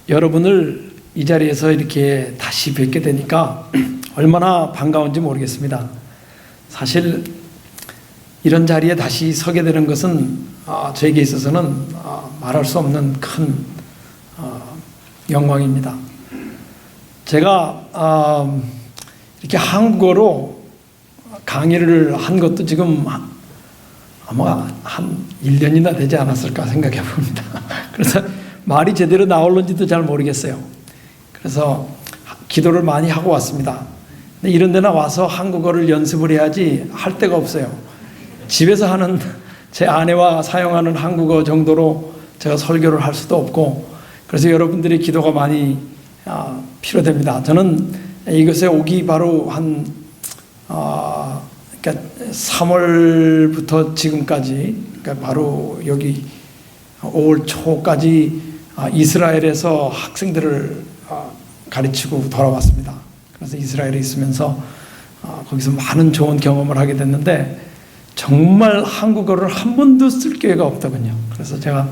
여러분을 이 자리에서 이렇게 다시 뵙게 되니까 얼마나 반가운지 모르겠습니다. 사실 이런 자리에 다시 서게 되는 것은 저에게 있어서는 말할 수 없는 큰 영광입니다. 제가 이렇게 한국어로 강의를 한 것도 지금 아마 한 1년이나 되지 않았을까 생각해 봅니다. 그래서 말이 제대로 나올는지도 잘 모르겠어요. 그래서 기도를 많이 하고 왔습니다. 근데 이런 데나 와서 한국어를 연습을 해야지 할 데가 없어요. 집에서 하는 제 아내와 사용하는 한국어 정도로 제가 설교를 할 수도 없고, 그래서 여러분들의 기도가 많이 필요됩니다. 저는 이것에 오기 바로 한 그러니까 3월부터 지금까지, 그러니까 바로 여기 5월 초까지 이스라엘에서 학생들을 가르치고 돌아왔습니다. 그래서 이스라엘에 있으면서 거기서 많은 좋은 경험을 하게 됐는데 정말 한국어를 한 번도 쓸 기회가 없더군요. 그래서 제가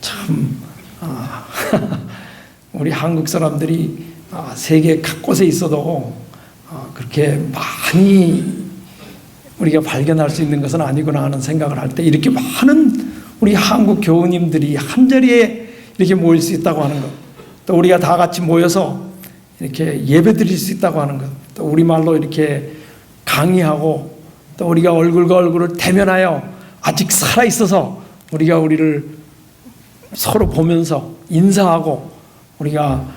참 우리 한국 사람들이 세계 곳곳에 있어도 그렇게 많이 우리가 발견할 수 있는 것은 아니구나 하는 생각을 할 때, 이렇게 많은 우리 한국 교우님들이 한자리에 이렇게 모일 수 있다고 하는 것, 또 우리가 다 같이 모여서 이렇게 예배 드릴 수 있다고 하는 것, 또 우리말로 이렇게 강의하고, 또 우리가 얼굴과 얼굴을 대면하여 아직 살아있어서 우리가 우리를 서로 보면서 인사하고 우리가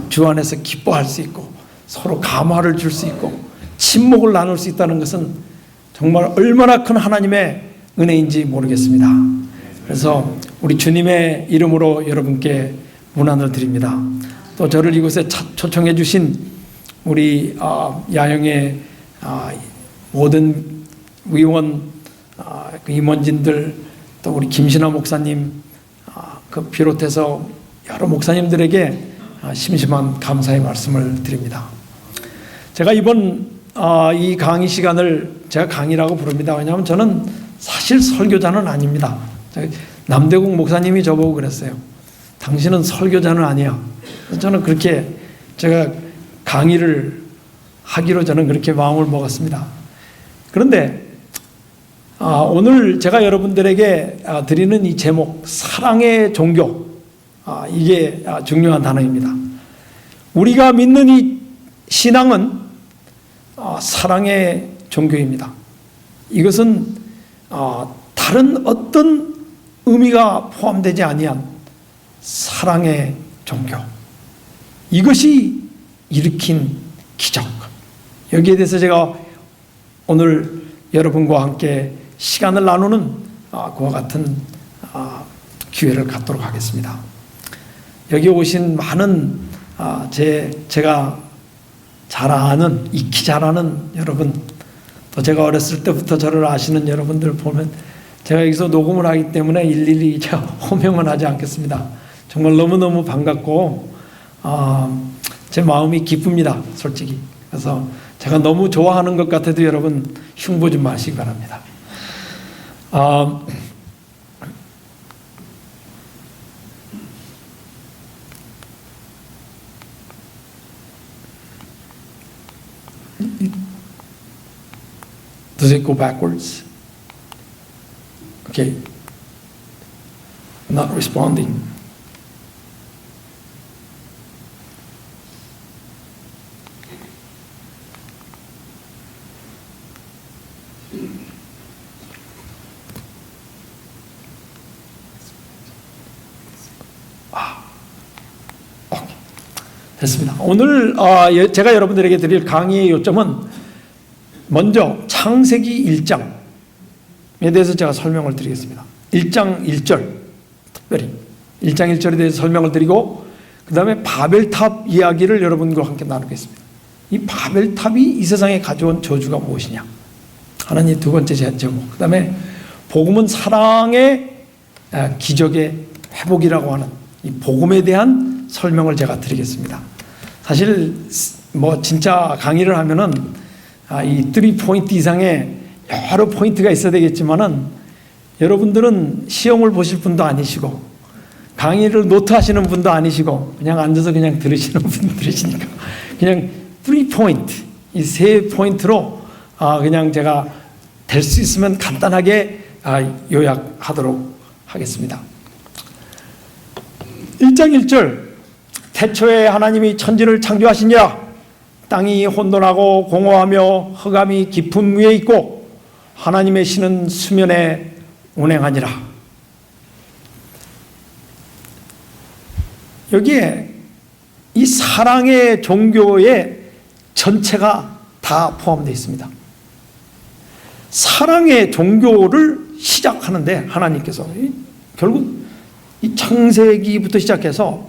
주 안에서 기뻐할 수 있고 서로 감화를 줄 수 있고 친목을 나눌 수 있다는 것은 정말 얼마나 큰 하나님의 은혜인지 모르겠습니다. 그래서 우리 주님의 이름으로 여러분께 문안을 드립니다. 또 저를 이곳에 초청해 주신 우리 야영의 모든 위원, 임원진들, 또 우리 김신아 목사님 그 비롯해서 여러 목사님들에게 심심한 감사의 말씀을 드립니다. 제가 이번 이 강의 시간을 제가 강의라고 부릅니다. 왜냐하면 저는 사실 설교자는 아닙니다. 남대국 목사님이 저보고 그랬어요. 당신은 설교자는 아니야. 저는 그렇게 제가 강의를 하기로 저는 그렇게 마음을 먹었습니다. 그런데 오늘 제가 여러분들에게 드리는 이 제목, 사랑의 종교, 이게 중요한 단어입니다. 우리가 믿는 이 신앙은 사랑의 종교입니다. 이것은 다른 어떤 의미가 포함되지 아니한 사랑의 종교, 이것이 일으킨 기적, 여기에 대해서 제가 오늘 여러분과 함께 시간을 나누는 그와 같은 기회를 갖도록 하겠습니다. 여기 오신 많은 제가 잘 아는, 익히 잘 아는 여러분, 또 제가 어렸을 때부터 저를 아시는 여러분들 보면 제가 여기서 녹음을 하기 때문에 일일이 제가 호명은 하지 않겠습니다. 정말 너무너무 반갑고 제 마음이 기쁩니다, 솔직히. 그래서 제가 너무 좋아하는 것 같아도 여러분 흉보 좀 마시기 바랍니다. Does it go backwards? Okay. Not responding. 됐습니다. 오늘 제가 여러분들에게 드릴 강의의 요점은 먼저 창세기 1장에 대해서 제가 설명을 드리겠습니다. 1장 1절, 특별히 1장 1절에 대해서 설명을 드리고, 그 다음에 바벨탑 이야기를 여러분과 함께 나누겠습니다. 이 바벨탑이 이 세상에 가져온 저주가 무엇이냐 하는 이 두 번째 제목, 그 다음에 복음은 사랑의 기적의 회복이라고 하는 이 복음에 대한 설명을 제가 드리겠습니다. 사실 진짜 강의를 하면은 이 3포인트 이상의 여러 포인트가 있어야 되겠지만은 여러분들은 시험을 보실 분도 아니시고 강의를 노트하시는 분도 아니시고 그냥 앉아서 그냥 들으시는 분들이시니까 그냥 3포인트, 이 3포인트로 그냥 제가 될 수 있으면 간단하게 요약하도록 하겠습니다. 1장 1절, 태초에 하나님이 천지를 창조하시니라. 땅이 혼돈하고 공허하며 흑암이 깊음 위에 있고 하나님의 신은 수면에 운행하니라. 여기에 이 사랑의 종교의 전체가 다 포함되어 있습니다. 사랑의 종교를 시작하는데 하나님께서 결국 이 창세기부터 시작해서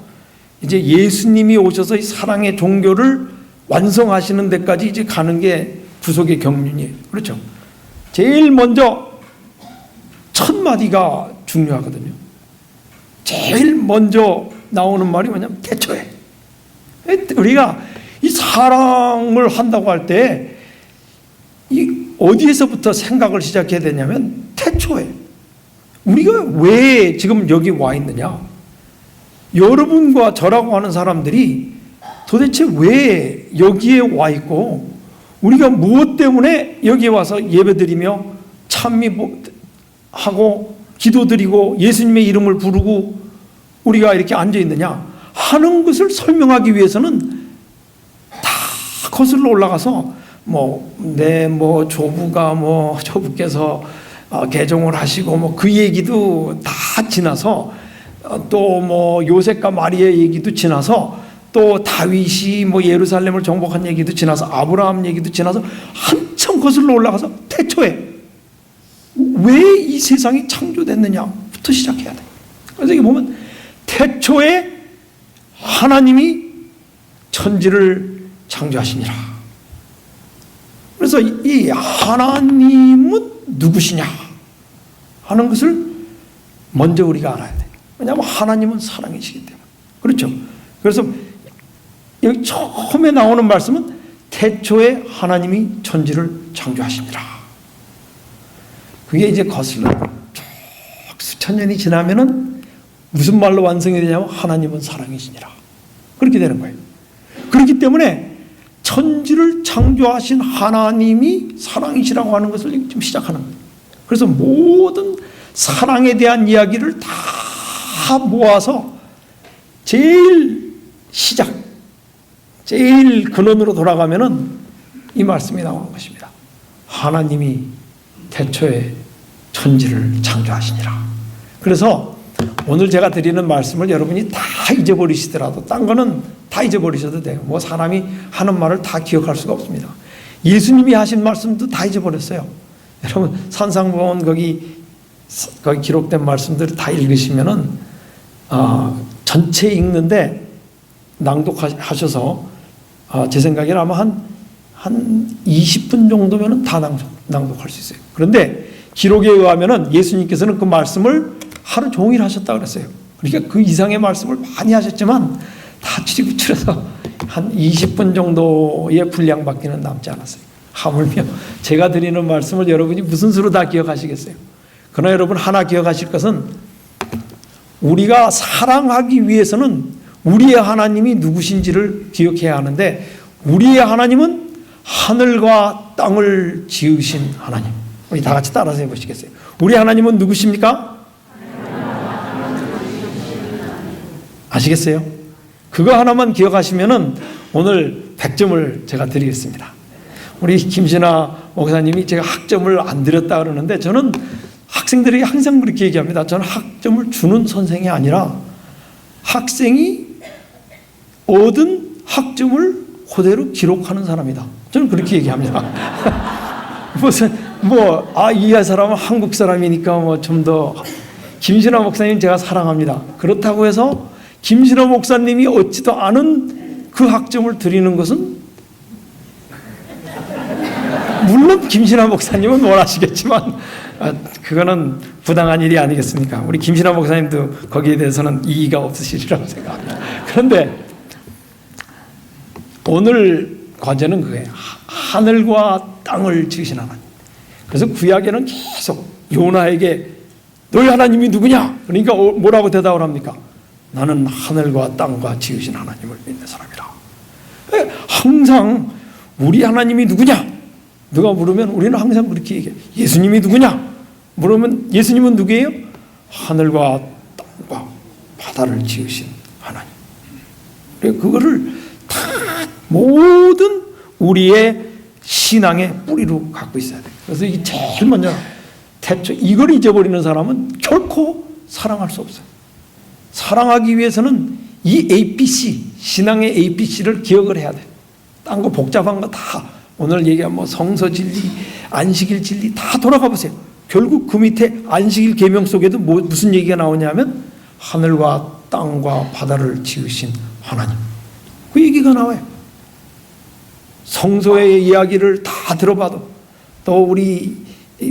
이제 예수님이 오셔서 이 사랑의 종교를 완성하시는 데까지 이제 가는 게 구속의 경륜이에요. 그렇죠? 제일 먼저 첫 마디가 중요하거든요. 제일 먼저 나오는 말이 뭐냐면 태초에. 우리가 이 사랑을 한다고 할 때 이 어디에서부터 생각을 시작해야 되냐면 태초에 우리가 왜 지금 여기 와 있느냐, 여러분과 저라고 하는 사람들이 도대체 왜 여기에 와 있고 우리가 무엇 때문에 여기에 와서 예배드리며 찬미하고 기도드리고 예수님의 이름을 부르고 우리가 이렇게 앉아 있느냐 하는 것을 설명하기 위해서는 다 거슬러 올라가서 조부께서 개종을 하시고 그 얘기도 다 지나서 또 요셉과 마리아의 얘기도 지나서 또 다윗이 예루살렘을 정복한 얘기도 지나서 아브라함 얘기도 지나서 한참 거슬러 올라가서 태초에 왜 이 세상이 창조됐느냐부터 시작해야 돼. 그래서 여기 보면 태초에 하나님이 천지를 창조하시니라. 그래서 이 하나님은 누구시냐 하는 것을 먼저 우리가 알아야 돼. 왜냐하면 하나님은 사랑이시기 때문에. 그렇죠? 그래서 여기 처음에 나오는 말씀은 태초에 하나님이 천지를 창조하시니라. 그게 이제 거슬러 쭉 수천 년이 지나면은 무슨 말로 완성이 되냐면 하나님은 사랑이시니라. 그렇게 되는 거예요. 그렇기 때문에 천지를 창조하신 하나님이 사랑이시라고 하는 것을 지금 시작하는 거예요. 그래서 모든 사랑에 대한 이야기를 다 모아서 제일 시작, 제일 근원으로 돌아가면은 이 말씀이 나오는 것입니다. 하나님이 태초에 천지를 창조하시니라. 그래서 오늘 제가 드리는 말씀을 여러분이 다 잊어버리시더라도 딴 거는 다 잊어버리셔도 돼요. 사람이 하는 말을 다 기억할 수가 없습니다. 예수님이 하신 말씀도 다 잊어버렸어요. 여러분 산상보원 거기 기록된 말씀들을 다 읽으시면은 전체 읽는데 낭독하셔서 제 생각에는 아마 한 20분 정도면은 다 낭독할 수 있어요. 그런데 기록에 의하면은 예수님께서는 그 말씀을 하루 종일 하셨다 그랬어요. 그러니까 그 이상의 말씀을 많이 하셨지만 다 추리구출해서 한 20분 정도의 분량밖에는 남지 않았어요. 하물며 제가 드리는 말씀을 여러분이 무슨 수로 다 기억하시겠어요? 그러나 여러분 하나 기억하실 것은 우리가 사랑하기 위해서는 우리의 하나님이 누구신지를 기억해야 하는데 우리의 하나님은 하늘과 땅을 지으신 하나님. 우리 다 같이 따라서 해보시겠어요? 우리 하나님은 누구십니까? 아시겠어요? 그거 하나만 기억하시면은 오늘 100점을 제가 드리겠습니다. 우리 김신아 목사님이 제가 학점을 안 드렸다 그러는데 저는 학생들에게 항상 그렇게 얘기합니다. 저는 학점을 주는 선생이 아니라 학생이 얻은 학점을 그대로 기록하는 사람이다. 저는 그렇게 얘기합니다. 이 사람은 한국 사람이니까 좀 더 김신아 목사님 제가 사랑합니다. 그렇다고 해서 김신아 목사님이 얻지도 않은 그 학점을 드리는 것은 물론 김신아 목사님은 원하시겠지만 그거는 부당한 일이 아니겠습니까? 우리 김신아 목사님도 거기에 대해서는 이의가 없으시리라고 생각합니다. 그런데 오늘 과제는 그거예요. 하늘과 땅을 지으신 하나님. 그래서 구약에는 계속 요나에게 너희 하나님이 누구냐? 그러니까 뭐라고 대답을 합니까? 나는 하늘과 땅과 지으신 하나님을 믿는 사람이라. 항상 우리 하나님이 누구냐? 누가 물으면 우리는 항상 그렇게 얘기해. 예수님이 누구냐? 물으면 예수님은 누구예요? 하늘과 땅과 바다를 지으신 하나님. 그거를 다 모든 우리의 신앙의 뿌리로 갖고 있어야 돼요. 그래서 이게 제일 먼저 태초, 이걸 잊어버리는 사람은 결코 사랑할 수 없어요. 사랑하기 위해서는 이 ABC, 신앙의 ABC를 기억을 해야 돼. 딴 거 복잡한 거 다 오늘 얘기한 뭐 성서 진리, 안식일 진리 다 돌아가 보세요. 결국 그 밑에 안식일 계명 속에도 무슨 얘기가 나오냐면 하늘과 땅과 바다를 지으신 하나님. 그 얘기가 나와요. 성서의 이야기를 다 들어봐도 또 우리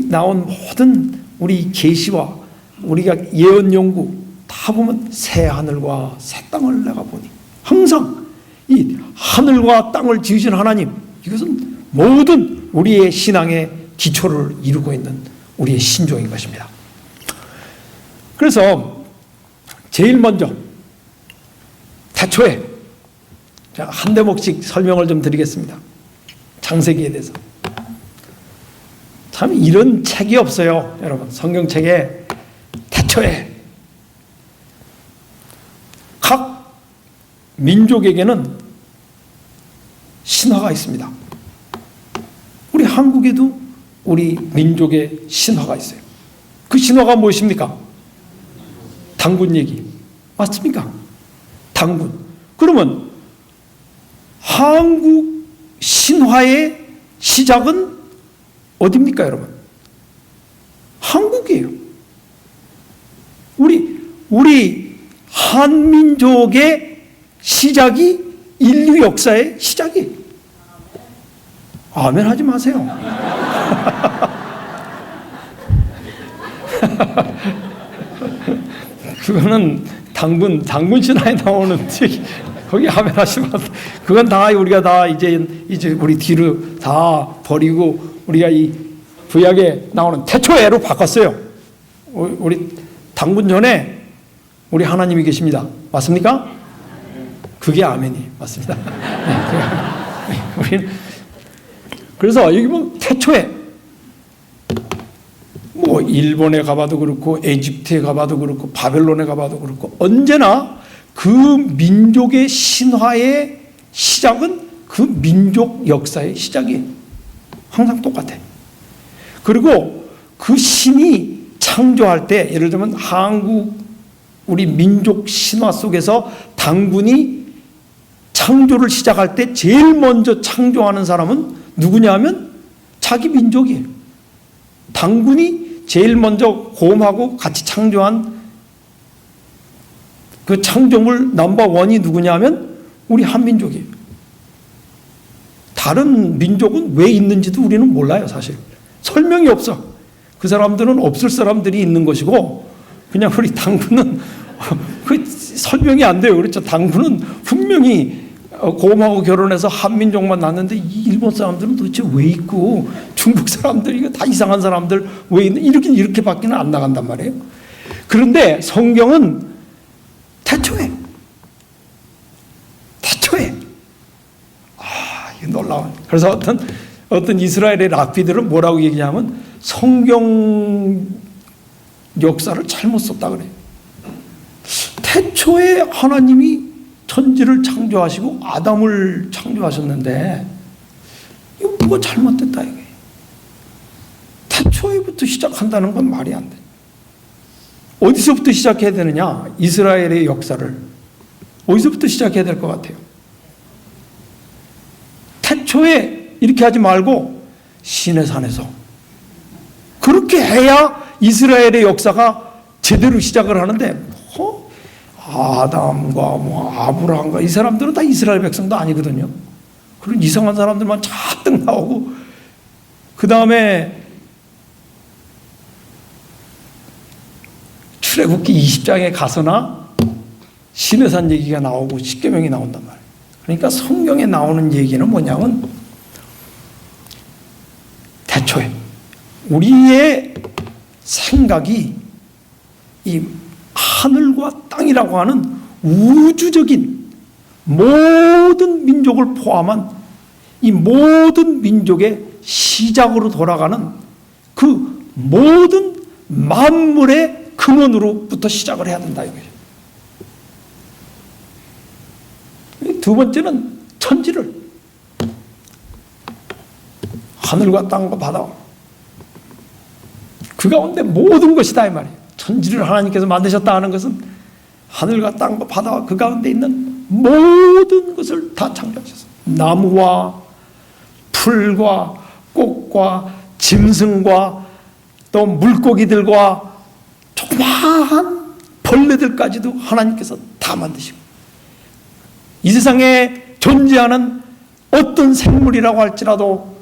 나온 모든 우리 계시와 우리가 예언 연구 다 보면 새 하늘과 새 땅을 내가 보니 항상 이 하늘과 땅을 지으신 하나님, 이것은 모든 우리의 신앙의 기초를 이루고 있는 우리의 신종인 것입니다. 그래서 제일 먼저 태초에 한 대목씩 설명을 좀 드리겠습니다. 창세기에 대해서. 참 이런 책이 없어요, 여러분. 성경책에 태초에 각 민족에게는 신화가 있습니다. 우리 한국에도 우리 민족의 신화가 있어요. 그 신화가 무엇입니까? 당군 얘기. 맞습니까? 당군. 그러면 한국 신화의 시작은 어디입니까, 여러분? 한국이에요. 우리 한민족의 시작이 인류 역사의 시작이에요. 아멘 하지 마세요. 그거는 당군 신화에 나오는 거기 아멘 하지 마세요. 그건 다 우리가 다 이제 우리 뒤로 다 버리고 우리가 이 구약에 나오는 태초에로 바꿨어요. 우리 당군 전에 우리 하나님이 계십니다. 맞습니까? 그게 아멘이 맞습니다. 우리는 그래서 여기 보면 태초에 뭐 일본에 가봐도 그렇고 에집트에 가봐도 그렇고 바벨론에 가봐도 그렇고 언제나 그 민족의 신화의 시작은 그 민족 역사의 시작이에요. 항상 똑같아요. 그리고 그 신이 창조할 때 예를 들면 한국 우리 민족 신화 속에서 당군이 창조를 시작할 때 제일 먼저 창조하는 사람은 누구냐 하면 자기 민족이에요. 당군이 제일 먼저 곰하고 같이 창조한 그 창조물 넘버원이 누구냐 하면 우리 한민족이에요. 다른 민족은 왜 있는지도 우리는 몰라요, 사실. 설명이 없어. 그 사람들은 없을 사람들이 있는 것이고 그냥 우리 당군은 그 설명이 안 돼요. 그렇죠. 당군은 분명히 곰하고 결혼해서 한민족만 낳는데 이 일본 사람들은 도대체 왜 있고 중국 사람들이 다 이상한 사람들 왜 있는 이렇게밖에는 안 나간단 말이에요. 그런데 성경은 태초에 이거 놀라운. 그래서 어떤 이스라엘의 랍비들은 뭐라고 얘기하면 성경 역사를 잘못 썼다 그래요. 태초에 하나님이 천지를 창조하시고 아담을 창조하셨는데 이거 뭐가 잘못됐다 이게. 태초에부터 시작한다는 건 말이 안 돼. 어디서부터 시작해야 되느냐? 이스라엘의 역사를 어디서부터 시작해야 될 것 같아요? 태초에 이렇게 하지 말고 시내산에서 그렇게 해야 이스라엘의 역사가 제대로 시작을 하는데 아담과 뭐 아브라함과 이 사람들은 다 이스라엘 백성도 아니거든요. 그런 이상한 사람들만 잔뜩 나오고 그 다음에 출애굽기 20장에 가서나 시내산 얘기가 나오고 십계명이 나온단 말이에요. 그러니까 성경에 나오는 얘기는 뭐냐면 태초에 우리의 생각이 이 하늘과 땅이라고 하는 우주적인 모든 민족을 포함한 이 모든 민족의 시작으로 돌아가는 그 모든 만물의 근원으로부터 시작을 해야 된다 이거죠. 두 번째는 천지를, 하늘과 땅과 바다와 그 가운데 모든 것이다 이 말이에요. 천지를 하나님께서 만드셨다 하는 것은 하늘과 땅과 바다와 그 가운데 있는 모든 것을 다 창조하셨어요. 나무와 풀과 꽃과 짐승과 또 물고기들과 조그마한 벌레들까지도 하나님께서 다 만드시고, 이 세상에 존재하는 어떤 생물이라고 할지라도,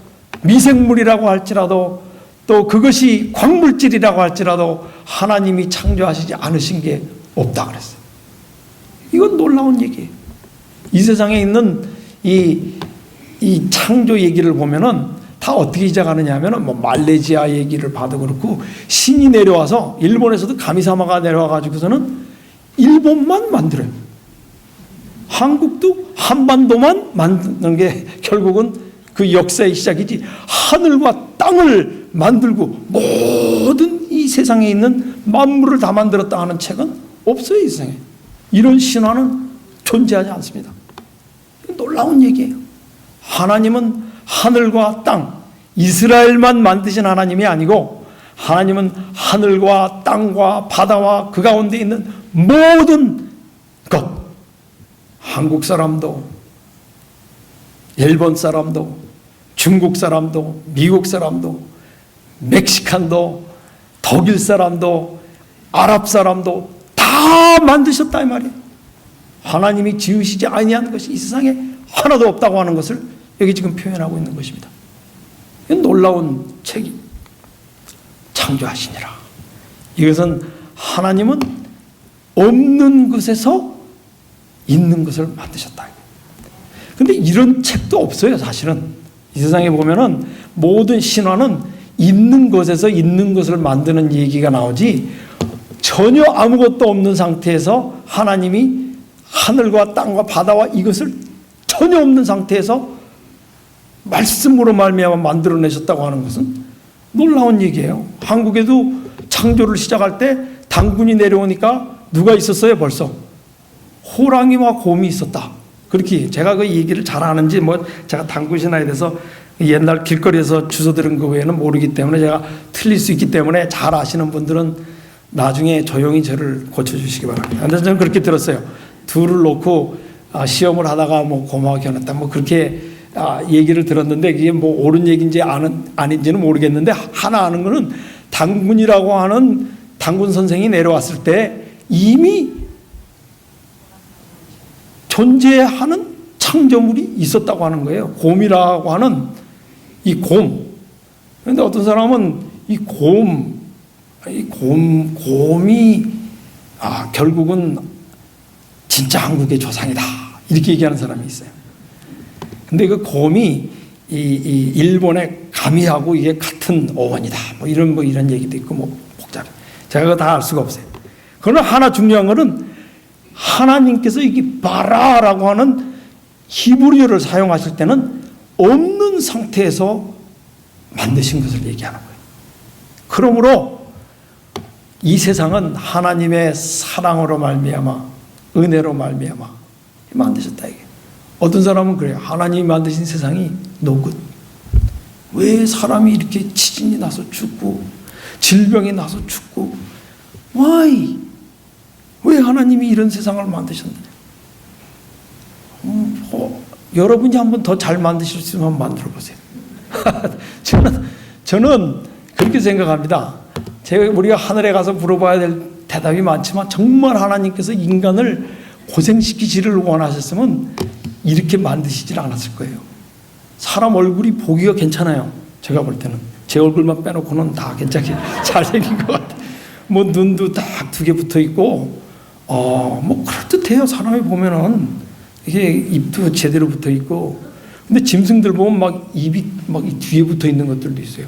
미생물이라고 할지라도, 또 그것이 광물질이라고 할지라도 하나님이 창조하시지 않으신 게 없다 그랬어요. 이건 놀라운 얘기예요. 이 세상에 있는 이 창조 얘기를 보면은 다 어떻게 시작하느냐 하면은 뭐 말레이시아 얘기를 봐도 그렇고, 신이 내려와서 일본에서도 가미사마가 내려와 가지고서는 일본만 만들어요. 한국도 한반도만 만드는 게 결국은 그 역사의 시작이지, 하늘과 땅을 만들고 모든 이 세상에 있는 만물을 다 만들었다 하는 책은 없어요. 이 세상에 이런 신화는 존재하지 않습니다. 놀라운 얘기예요. 하나님은 하늘과 땅, 이스라엘만 만드신 하나님이 아니고, 하나님은 하늘과 땅과 바다와 그 가운데 있는 모든 것, 한국 사람도, 일본 사람도, 중국 사람도, 미국 사람도, 멕시칸도, 독일 사람도, 아랍 사람도 다 만드셨다 이 말이에요. 하나님이 지으시지 아니한 것이 이 세상에 하나도 없다고 하는 것을 여기 지금 표현하고 있는 것입니다. 이건 놀라운 책이 창조하시니라. 이것은 하나님은 없는 것에서 있는 것을 만드셨다. 근데 이런 책도 없어요. 사실은 이 세상에 보면은 모든 신화는 있는 것에서 있는 것을 만드는 얘기가 나오지, 전혀 아무것도 없는 상태에서 하나님이 하늘과 땅과 바다와 이것을 전혀 없는 상태에서 말씀으로 말미암아 만들어내셨다고 하는 것은 놀라운 얘기예요. 한국에도 창조를 시작할 때 당군이 내려오니까 누가 있었어요? 벌써 호랑이와 곰이 있었다. 그렇게 제가 그 얘기를 잘 아는지, 뭐 제가 당군 신화에 대해서 옛날 길거리에서 주워 들은 거 외에는 모르기 때문에, 제가 틀릴 수 있기 때문에 잘 아시는 분들은 나중에 조용히 저를 고쳐주시기 바랍니다. 근데 저는 그렇게 들었어요. 둘을 놓고 시험을 하다가 뭐 곰하고 견했다, 뭐 그렇게 얘기를 들었는데, 그게 뭐 옳은 얘기인지 아닌지는 모르겠는데, 하나 아는 거는 당군이라고 하는 당군 선생이 내려왔을 때 이미 존재하는 창조물이 있었다고 하는 거예요. 곰이라고 하는 이 곰. 그런데 어떤 사람은 곰이 결국은 진짜 한국의 조상이다, 이렇게 얘기하는 사람이 있어요. 근데 그 곰이 이 일본의 가미하고 이게 같은 어원이다, 뭐 이런 얘기도 있고, 뭐 복잡해. 제가 그거 다 알 수가 없어요. 그러나 하나 중요한 거는, 하나님께서 이게 바라라고 하는 히브리어를 사용하실 때는 없는 상태에서 만드신 것을 얘기하는 거예요. 그러므로 이 세상은 하나님의 사랑으로 말미암아, 은혜로 말미암아 만드셨다 이게. 어떤 사람은 그래요. 하나님이 만드신 세상이 no good. 왜 사람이 이렇게 지진이 나서 죽고 질병이 나서 죽고, why? 왜 하나님이 이런 세상을 만드셨느냐? 여러분이 한번 더 잘 만드실 수 있으면 만들어 보세요. 저는 그렇게 생각합니다. 우리가 하늘에 가서 물어봐야 될 대답이 많지만, 정말 하나님께서 인간을 고생시키지를 원하셨으면 이렇게 만드시질 않았을 거예요. 사람 얼굴이 보기가 괜찮아요. 제가 볼 때는 제 얼굴만 빼놓고는 다 괜찮게 잘생긴 것 같아요. 뭐 눈도 딱 2개 붙어 있고, 뭐 그럴듯해요. 사람이 보면은 이게 입도 제대로 붙어 있고. 근데 짐승들 보면 막 입이 막 뒤에 붙어 있는 것들도 있어요.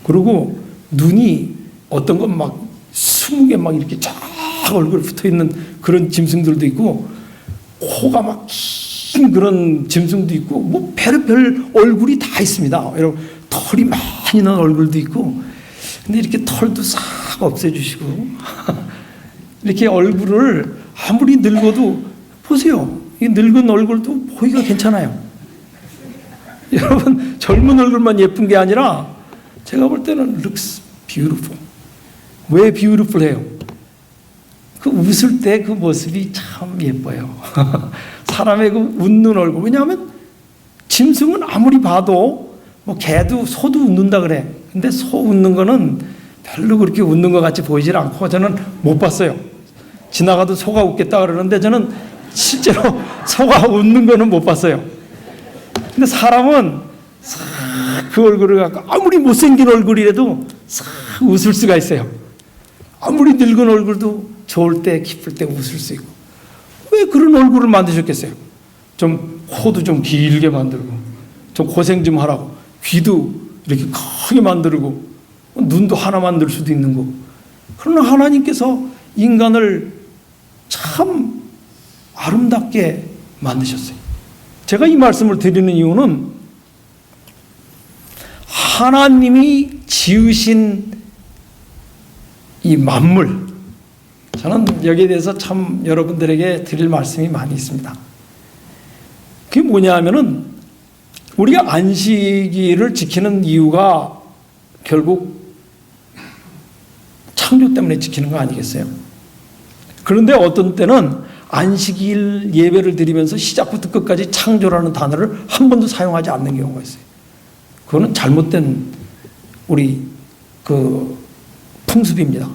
그리고 눈이 어떤 건 막 20개 막 이렇게 쫙 막 얼굴에 붙어있는 그런 짐승들도 있고, 코가 막 긴 그런 짐승도 있고, 뭐 별의별 얼굴이 다 있습니다. 여러분, 털이 많이 난 얼굴도 있고, 근데 이렇게 털도 싹 없애주시고 이렇게 얼굴을 아무리 늙어도 보세요. 이 늙은 얼굴도 보기가 괜찮아요. 여러분, 젊은 얼굴만 예쁜 게 아니라 제가 볼 때는 looks beautiful. 왜 beautiful해요? 그 웃을 때 그 모습이 참 예뻐요. 사람의 그 웃는 얼굴. 왜냐하면 짐승은 아무리 봐도 뭐 개도 소도 웃는다 그래. 근데 소 웃는 거는 별로 그렇게 웃는 것 같이 보이질 않고 저는 못 봤어요. 지나가도 소가 웃겠다 그러는데 저는 실제로 소가 웃는 거는 못 봤어요. 근데 사람은 그 얼굴을 갖고 아무리 못생긴 얼굴이라도 싹 웃을 수가 있어요. 아무리 늙은 얼굴도 좋을 때 기쁠 때 웃을 수 있고. 왜 그런 얼굴을 만드셨겠어요? 좀 코도 좀 길게 만들고 좀 고생 좀 하라고 귀도 이렇게 크게 만들고 눈도 하나 만들 수도 있는 거고. 그러나 하나님께서 인간을 참 아름답게 만드셨어요. 제가 이 말씀을 드리는 이유는 하나님이 지으신 이 만물, 저는 여기에 대해서 참 여러분들에게 드릴 말씀이 많이 있습니다. 그게 뭐냐 하면은 우리가 안식일을 지키는 이유가 결국 창조 때문에 지키는 거 아니겠어요? 그런데 어떤 때는 안식일 예배를 드리면서 시작부터 끝까지 창조라는 단어를 한 번도 사용하지 않는 경우가 있어요. 그거는 잘못된 우리 그 풍습입니다.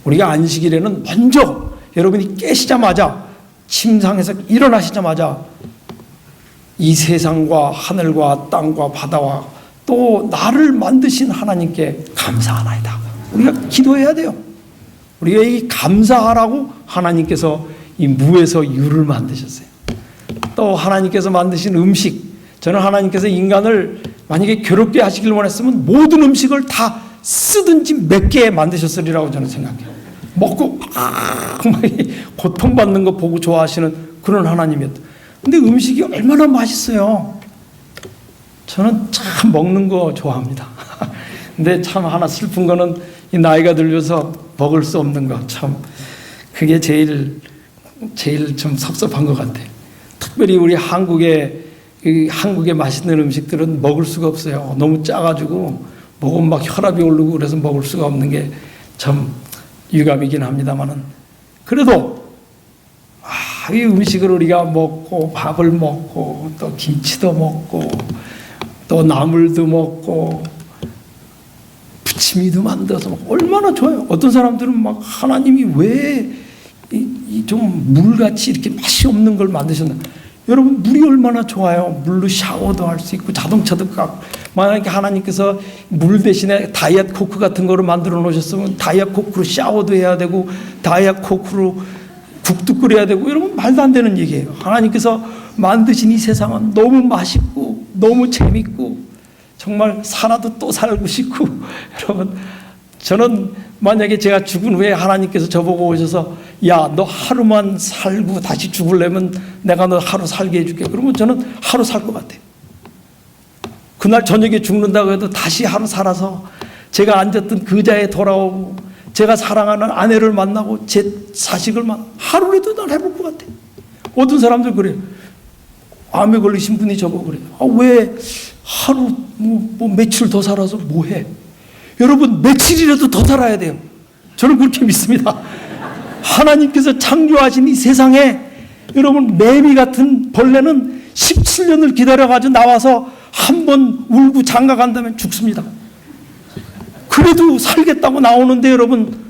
우리가 안식일에는 먼저 여러분이 깨시자마자 침상에서 일어나시자마자 이 세상과 하늘과 땅과 바다와 또 나를 만드신 하나님께 감사하나이다. 우리가 기도해야 돼요. 우리가 이 감사하라고 하나님께서 이 무에서 유를 만드셨어요. 또 하나님께서 만드신 음식, 저는 하나님께서 인간을 만약에 괴롭게 하시길 원했으면 모든 음식을 다 쓰든지 맵게 만드셨으리라고 저는 생각해요. 먹고 막 고통받는 거 보고 좋아하시는 그런 하나님이었다. 근데 음식이 얼마나 맛있어요. 저는 참 먹는 거 좋아합니다. 근데 참 하나 슬픈 거는 이 나이가 들면서 먹을 수 없는 거, 참 그게 제일 좀 섭섭한 것 같아요. 특별히 우리 한국의 맛있는 음식들은 먹을 수가 없어요. 너무 짜가지고 먹으면 막 혈압이 오르고 그래서 먹을 수가 없는 게 참 유감이긴 합니다만은, 그래도 이 음식을 우리가 먹고 밥을 먹고 또 김치도 먹고 또 나물도 먹고 부침이도 만들어서 먹고 얼마나 좋아요. 어떤 사람들은 막 하나님이 왜 좀 물같이 이렇게 맛이 없는 걸 만드셨나. 여러분, 물이 얼마나 좋아요. 물로 샤워도 할 수 있고 자동차도 만약에 하나님께서 물 대신에 다이어트 코크 같은 거를 만들어 놓으셨으면 다이어트 코크로 샤워도 해야 되고 다이어트 코크로 국도 끓여야 되고, 여러분 말도 안 되는 얘기예요. 하나님께서 만드신 이 세상은 너무 맛있고 너무 재밌고 정말 살아도 또 살고 싶고 여러분, 저는 만약에 제가 죽은 후에 하나님께서 저보고 오셔서 야, 너 하루만 살고 다시 죽으려면 내가 너 하루 살게 해줄게. 그러면 저는 하루 살 것 같아요. 그날 저녁에 죽는다고 해도 다시 하루 살아서 제가 앉았던 그 자리에 돌아오고 제가 사랑하는 아내를 만나고 제 자식을 하루라도 난 해볼 것 같아요. 어떤 사람들 그래요. 암에 걸리신 분이 저보고 그래요. 왜 하루 뭐 며칠 더 살아서 뭐 해? 여러분, 며칠이라도 더 살아야 돼요. 저는 그렇게 믿습니다. 하나님께서 창조하신 이 세상에 여러분, 매미 같은 벌레는 17년을 기다려가지고 나와서 한 번 울고 장가 간다면 죽습니다. 그래도 살겠다고 나오는데 여러분,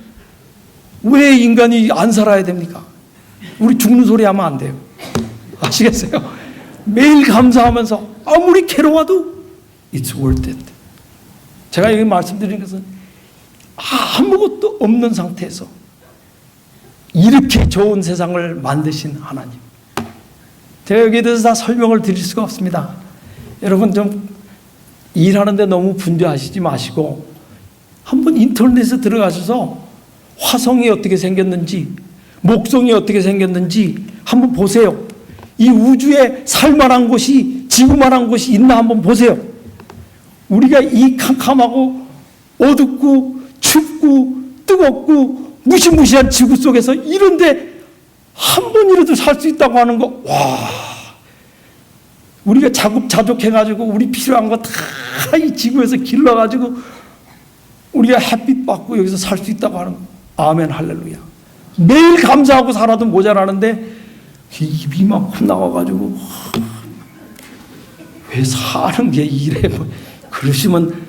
왜 인간이 안 살아야 됩니까? 우리 죽는 소리 하면 안 돼요. 아시겠어요? 매일 감사하면서 아무리 괴로워도 It's worth it. 제가 여기 말씀드리는 것은 아무것도 없는 상태에서 이렇게 좋은 세상을 만드신 하나님. 제가 여기에 대해서 다 설명을 드릴 수가 없습니다. 여러분, 좀 일하는데 너무 분주하시지 마시고 한번 인터넷에 들어가셔서 화성이 어떻게 생겼는지, 목성이 어떻게 생겼는지 한번 보세요. 이 우주에 살만한 곳이, 지구만한 곳이 있나 한번 보세요. 우리가 이 캄캄하고 어둡고 춥고 뜨겁고 무시무시한 지구 속에서 이런데 한 번이라도 살 수 있다고 하는 거, 와, 우리가 자족해가지고 우리 필요한 거 다 이 지구에서 길러가지고 우리가 햇빛 받고 여기서 살 수 있다고 하는 거. 아멘, 할렐루야. 매일 감사하고 살아도 모자라는데 입이 막 나와가지고 왜 사는 게 이래, 그러시면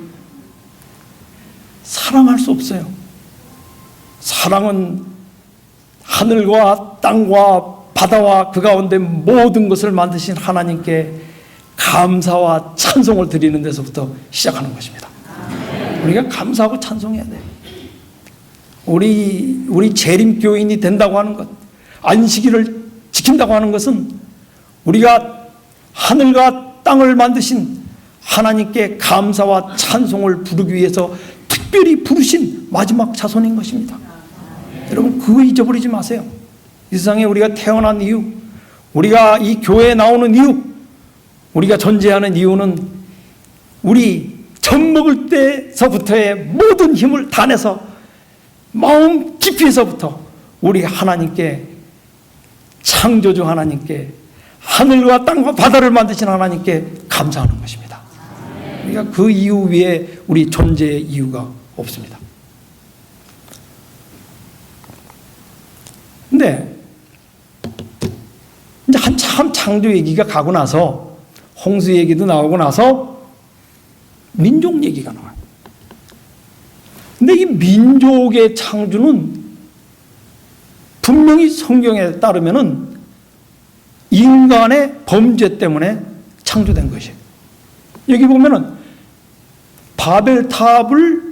사랑할 수 없어요. 사랑은 하늘과 땅과 바다와 그 가운데 모든 것을 만드신 하나님께 감사와 찬송을 드리는 데서부터 시작하는 것입니다. 우리가 감사하고 찬송해야 돼요. 우리 재림교인이 된다고 하는 것, 안식일을 지킨다고 하는 것은 우리가 하늘과 땅을 만드신 하나님께 감사와 찬송을 부르기 위해서 특별히 부르신 마지막 자손인 것입니다. 여러분, 그거 잊어버리지 마세요. 이 세상에 우리가 태어난 이유, 우리가 이 교회에 나오는 이유, 우리가 존재하는 이유는 우리 젖 먹을 때서부터의 모든 힘을 다 내서 마음 깊이에서부터 우리 하나님께, 창조주 하나님께, 하늘과 땅과 바다를 만드신 하나님께 감사하는 것입니다. 우리가 그 이유 위에 우리 존재의 이유가 없습니다. 근데 이제 한참 창조 얘기가 가고 나서, 홍수 얘기도 나오고 나서 민족 얘기가 나와요. 근데 이 민족의 창조는 분명히 성경에 따르면은 인간의 범죄 때문에 창조된 것이에요. 여기 보면은 바벨탑을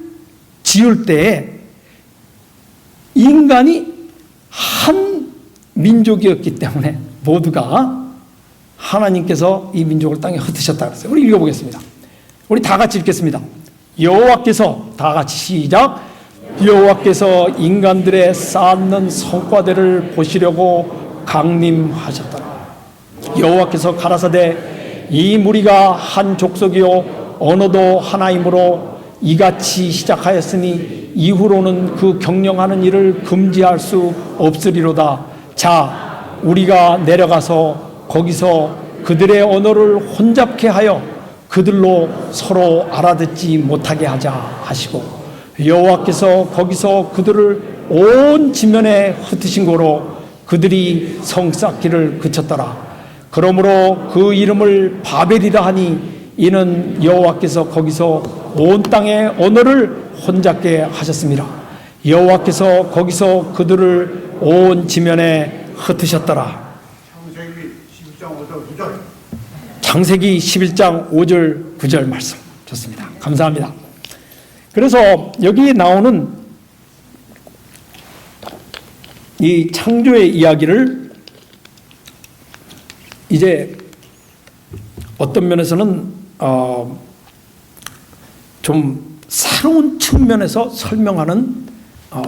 지을 때에 인간이 한 민족이었기 때문에 모두가 하나님께서 이 민족을 땅에 흩으셨다 그랬어요. 우리 읽어보겠습니다. 우리 다 같이 읽겠습니다. 여호와께서, 다 같이 시작. 여호와께서 인간들의 쌓는 성과들을 보시려고 강림하셨더라. 여호와께서 가라사대 이 무리가 한 족속이요 언어도 하나이므로 이같이 시작하였으니 이후로는 그 경영하는 일을 금지할 수 없으리로다. 자, 우리가 내려가서 거기서 그들의 언어를 혼잡케 하여 그들로 서로 알아듣지 못하게 하자 하시고, 여호와께서 거기서 그들을 온 지면에 흩으신 고로 그들이 성 쌓기를 그쳤더라. 그러므로 그 이름을 바벨이라 하니 이는 여호와께서 거기서 온 땅의 언어를 혼잡게 하셨습니다. 여호와께서 거기서 그들을 온 지면에 흩으셨더라. 창세기 11장 5절 9절 말씀 좋습니다. 감사합니다. 그래서 여기 나오는 이 창조의 이야기를 이제 어떤 면에서는 좀 새로운 측면에서 설명하는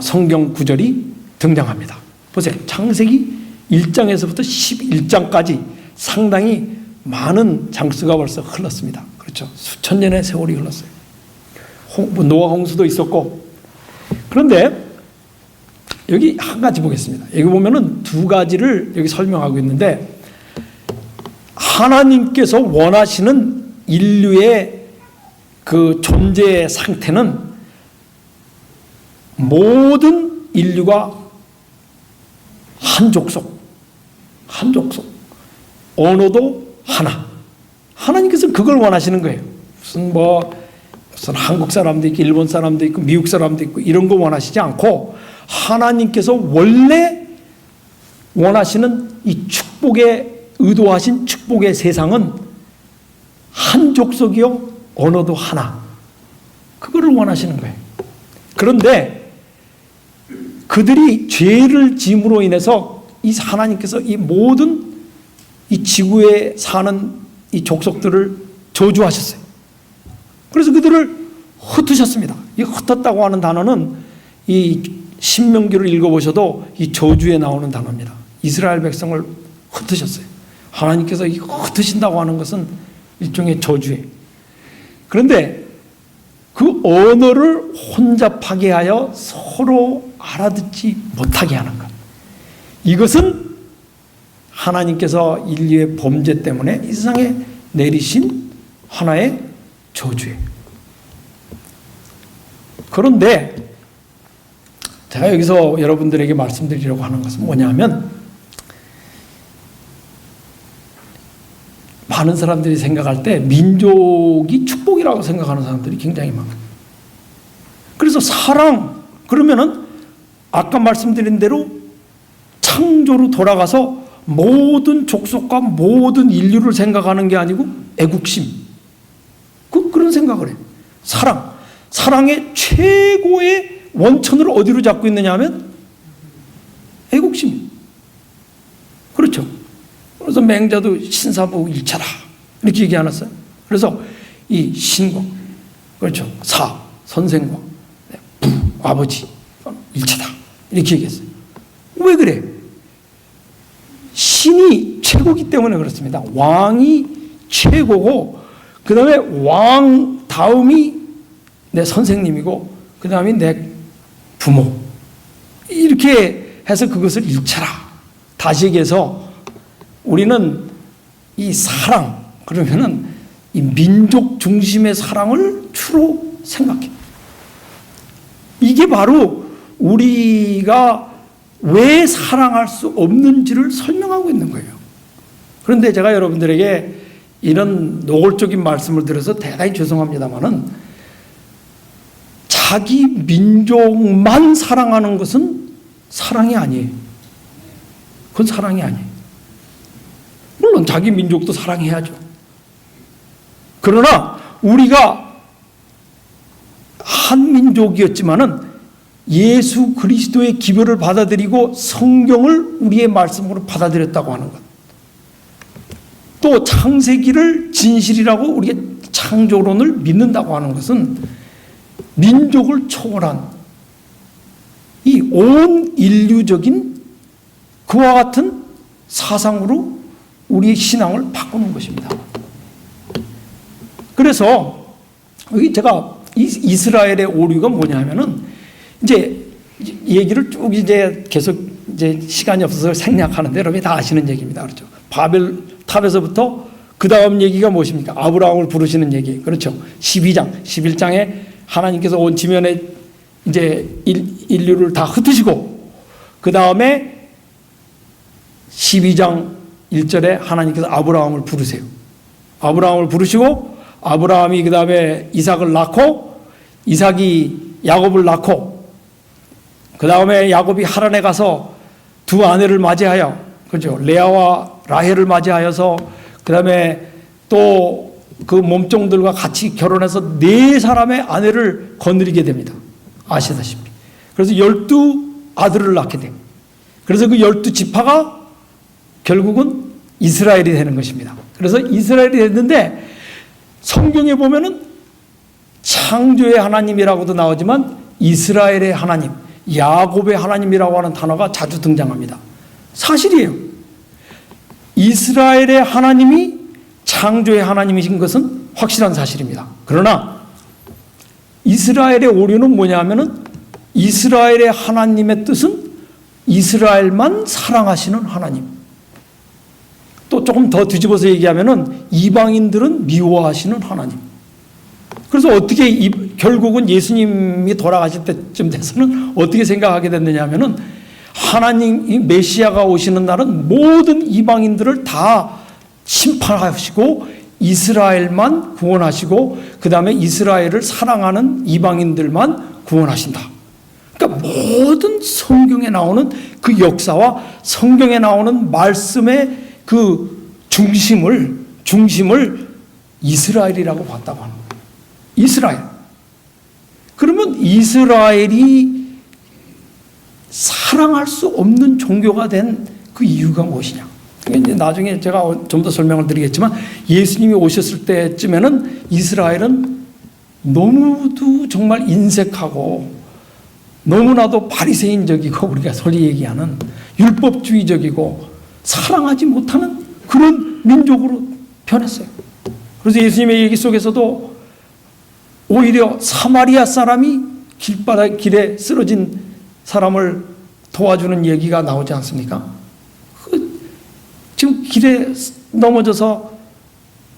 성경 구절이 등장합니다. 보세요. 창세기 1장에서부터 11장까지 상당히 많은 장수가 벌써 흘렀습니다. 그렇죠. 수천 년의 세월이 흘렀어요. 노아 홍수도 있었고. 그런데 여기 한 가지 보겠습니다. 여기 보면은 두 가지를 여기 설명하고 있는데, 하나님께서 원하시는 인류의 그 존재의 상태는 모든 인류가 한 족속, 언어도 하나. 하나님께서는 그걸 원하시는 거예요. 무슨 한국 사람도 있고 일본 사람도 있고 미국 사람도 있고 이런 거 원하시지 않고, 하나님께서 원래 원하시는 이 축복의, 의도하신 축복의 세상은 한 족속이요 언어도 하나. 그거를 원하시는 거예요. 그런데 그들이 죄를 지음으로 인해서 이 하나님께서 이 모든 이 지구에 사는 이 족속들을 저주하셨어요. 그래서 그들을 흩으셨습니다. 이 흩었다고 하는 단어는 이 신명기를 읽어보셔도 이 저주에 나오는 단어입니다. 이스라엘 백성을 흩으셨어요. 하나님께서 이 흩으신다고 하는 것은 일종의 저주예요. 그런데 그 언어를 혼잡하게 하여 서로 알아듣지 못하게 하는 것. 이것은 하나님께서 인류의 범죄 때문에 이 세상에 내리신 하나의 저주예요. 그런데 제가 여기서 여러분들에게 말씀드리려고 하는 것은 뭐냐면, 많은 사람들이 생각할 때 민족이 축복이라고 생각하는 사람들이 굉장히 많아요. 그래서 사랑 그러면은 아까 말씀드린 대로 창조로 돌아가서 모든 족속과 모든 인류를 생각하는 게 아니고 애국심, 그런 생각을 해요. 사랑의 최고의 원천을 어디로 잡고 있느냐 하면 애국심. 그렇죠. 그래서 맹자도 신사부 일차다 이렇게 얘기 안 했어요. 그래서 이 신과, 그렇죠, 선생과 부, 아버지 일차다 이렇게 얘기했어요. 왜 그래? 신이 최고기 때문에 그렇습니다. 왕이 최고고, 그 다음에 왕 다음이 내 선생님이고, 그 다음이 내 부모, 이렇게 해서 그것을 일차라. 다시 얘기해서 우리는 이 사랑 그러면은 이 민족 중심의 사랑을 주로 생각해. 이게 바로 우리가 왜 사랑할 수 없는지를 설명하고 있는 거예요. 그런데 제가 여러분들에게 이런 노골적인 말씀을 드려서 대단히 죄송합니다만은, 자기 민족만 사랑하는 것은 사랑이 아니에요. 그건 사랑이 아니에요. 물론 자기 민족도 사랑해야죠. 그러나 우리가 한 민족이었지만은 예수 그리스도의 기별을 받아들이고 성경을 우리의 말씀으로 받아들였다고 하는 것, 또 창세기를 진실이라고 우리가 창조론을 믿는다고 하는 것은 민족을 초월한 이 온 인류적인 그와 같은 사상으로 우리의 신앙을 바꾸는 것입니다. 그래서 여기 제가 이스라엘의 오류가 뭐냐면은, 이제 얘기를 쭉 이제 계속 이제 시간이 없어서 생략하는데 여러분이 다 아시는 얘기입니다. 그렇죠? 바벨 탑에서부터 그 다음 얘기가 무엇입니까? 아브라함을 부르시는 얘기. 그렇죠? 12장, 11장에 하나님께서 온 지면에 이제 인류를 다 흩으시고, 그 다음에 12장 1절에 하나님께서 아브라함을 부르세요. 아브라함을 부르시고, 아브라함이 그 다음에 이삭을 낳고, 이삭이 야곱을 낳고, 그 다음에 야곱이 하란에 가서 두 아내를 맞이하여, 그죠? 레아와 라헬을 맞이하여서, 그 다음에 또 그 몸종들과 같이 결혼해서 4사람의 아내를 거느리게 됩니다. 아시다시피. 그래서 12아들을 낳게 돼요. 그래서 그 12지파가 결국은 이스라엘이 되는 것입니다. 그래서 이스라엘이 됐는데, 성경에 보면은 창조의 하나님이라고도 나오지만 이스라엘의 하나님, 야곱의 하나님이라고 하는 단어가 자주 등장합니다. 사실이에요. 이스라엘의 하나님이 창조의 하나님이신 것은 확실한 사실입니다. 그러나 이스라엘의 오류는 뭐냐면은, 이스라엘의 하나님의 뜻은 이스라엘만 사랑하시는 하나님. 또 조금 더 뒤집어서 얘기하면은 이방인들은 미워하시는 하나님. 그래서 어떻게 결국은 예수님이 돌아가실 때쯤 돼서는 어떻게 생각하게 됐느냐 하면은, 하나님 메시아가 오시는 날은 모든 이방인들을 다 심판하시고 이스라엘만 구원하시고, 그 다음에 이스라엘을 사랑하는 이방인들만 구원하신다. 그러니까 모든 성경에 나오는 그 역사와 성경에 나오는 말씀의 그 중심을 이스라엘이라고 봤다고 하는 거예요. 이스라엘. 그러면 이스라엘이 사랑할 수 없는 종교가 된 그 이유가 무엇이냐? 이제 나중에 제가 좀 더 설명을 드리겠지만, 예수님이 오셨을 때쯤에는 이스라엘은 너무도 정말 인색하고 너무나도 바리새인적이고 우리가 소리 얘기하는 율법주의적이고 사랑하지 못하는 그런 민족으로 변했어요. 그래서 예수님의 얘기 속에서도 오히려 사마리아 사람이 길에 쓰러진 사람을 도와주는 얘기가 나오지 않습니까? 지금 길에 넘어져서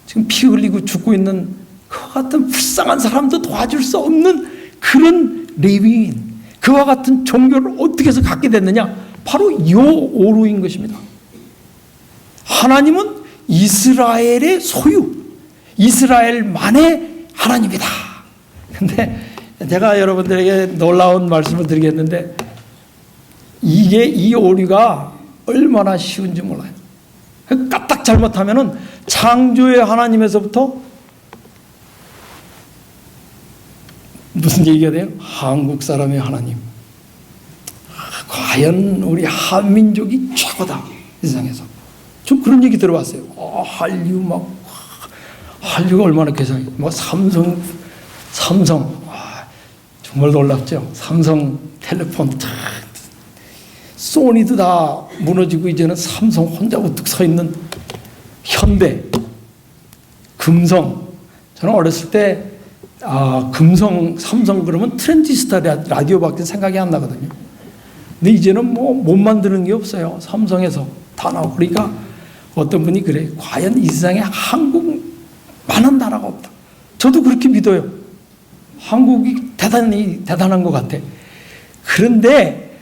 지금 피 흘리고 죽고 있는 그와 같은 불쌍한 사람도 도와줄 수 없는 그런 레위인, 그와 같은 종교를 어떻게 해서 갖게 됐느냐? 바로 여호루인 것입니다. 하나님은 이스라엘의 소유, 이스라엘만의 하나님이다. 근데 제가 여러분들에게 놀라운 말씀을 드리겠는데, 이 오류가 얼마나 쉬운지 몰라요. 까딱 잘못하면은 창조의 하나님에서부터 무슨 얘기가 돼요? 한국 사람의 하나님. 과연 우리 한민족이 최고다, 이 세상에서. 좀 그런 얘기 들어봤어요. 한류가 얼마나 개성이, 삼성, 정말 놀랍죠. 삼성 텔레폰, 소니도 다 무너지고 이제는 삼성 혼자 우뚝 서 있는 현대, 금성. 저는 어렸을 때 금성, 삼성 그러면 트랜지스터 라디오밖에 생각이 안 나거든요. 근데 이제는 뭐 못 만드는 게 없어요. 삼성에서 다 나오고. 그러니까 어떤 분이 그래, 과연 이 세상에 한국만한 나라가 없다. 저도 그렇게 믿어요. 한국이 대단한 것 같아. 그런데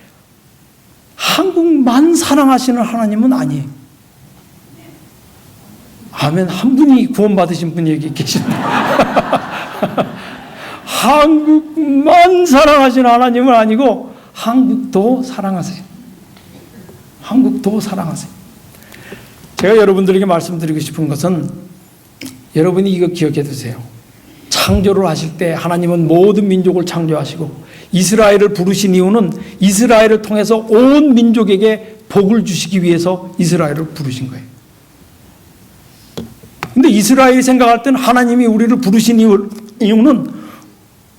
한국만 사랑하시는 하나님은 아니에요. 아멘. 한 분이 구원받으신 분이 여기 계신데 한국만 사랑하시는 하나님은 아니고 한국도 사랑하세요. 한국도 사랑하세요. 제가 여러분들에게 말씀드리고 싶은 것은, 여러분이 이거 기억해 두세요. 창조를 하실 때 하나님은 모든 민족을 창조하시고 이스라엘을 부르신 이유는 이스라엘을 통해서 온 민족에게 복을 주시기 위해서 이스라엘을 부르신 거예요. 근데 이스라엘이 생각할 때는 하나님이 우리를 부르신 이유는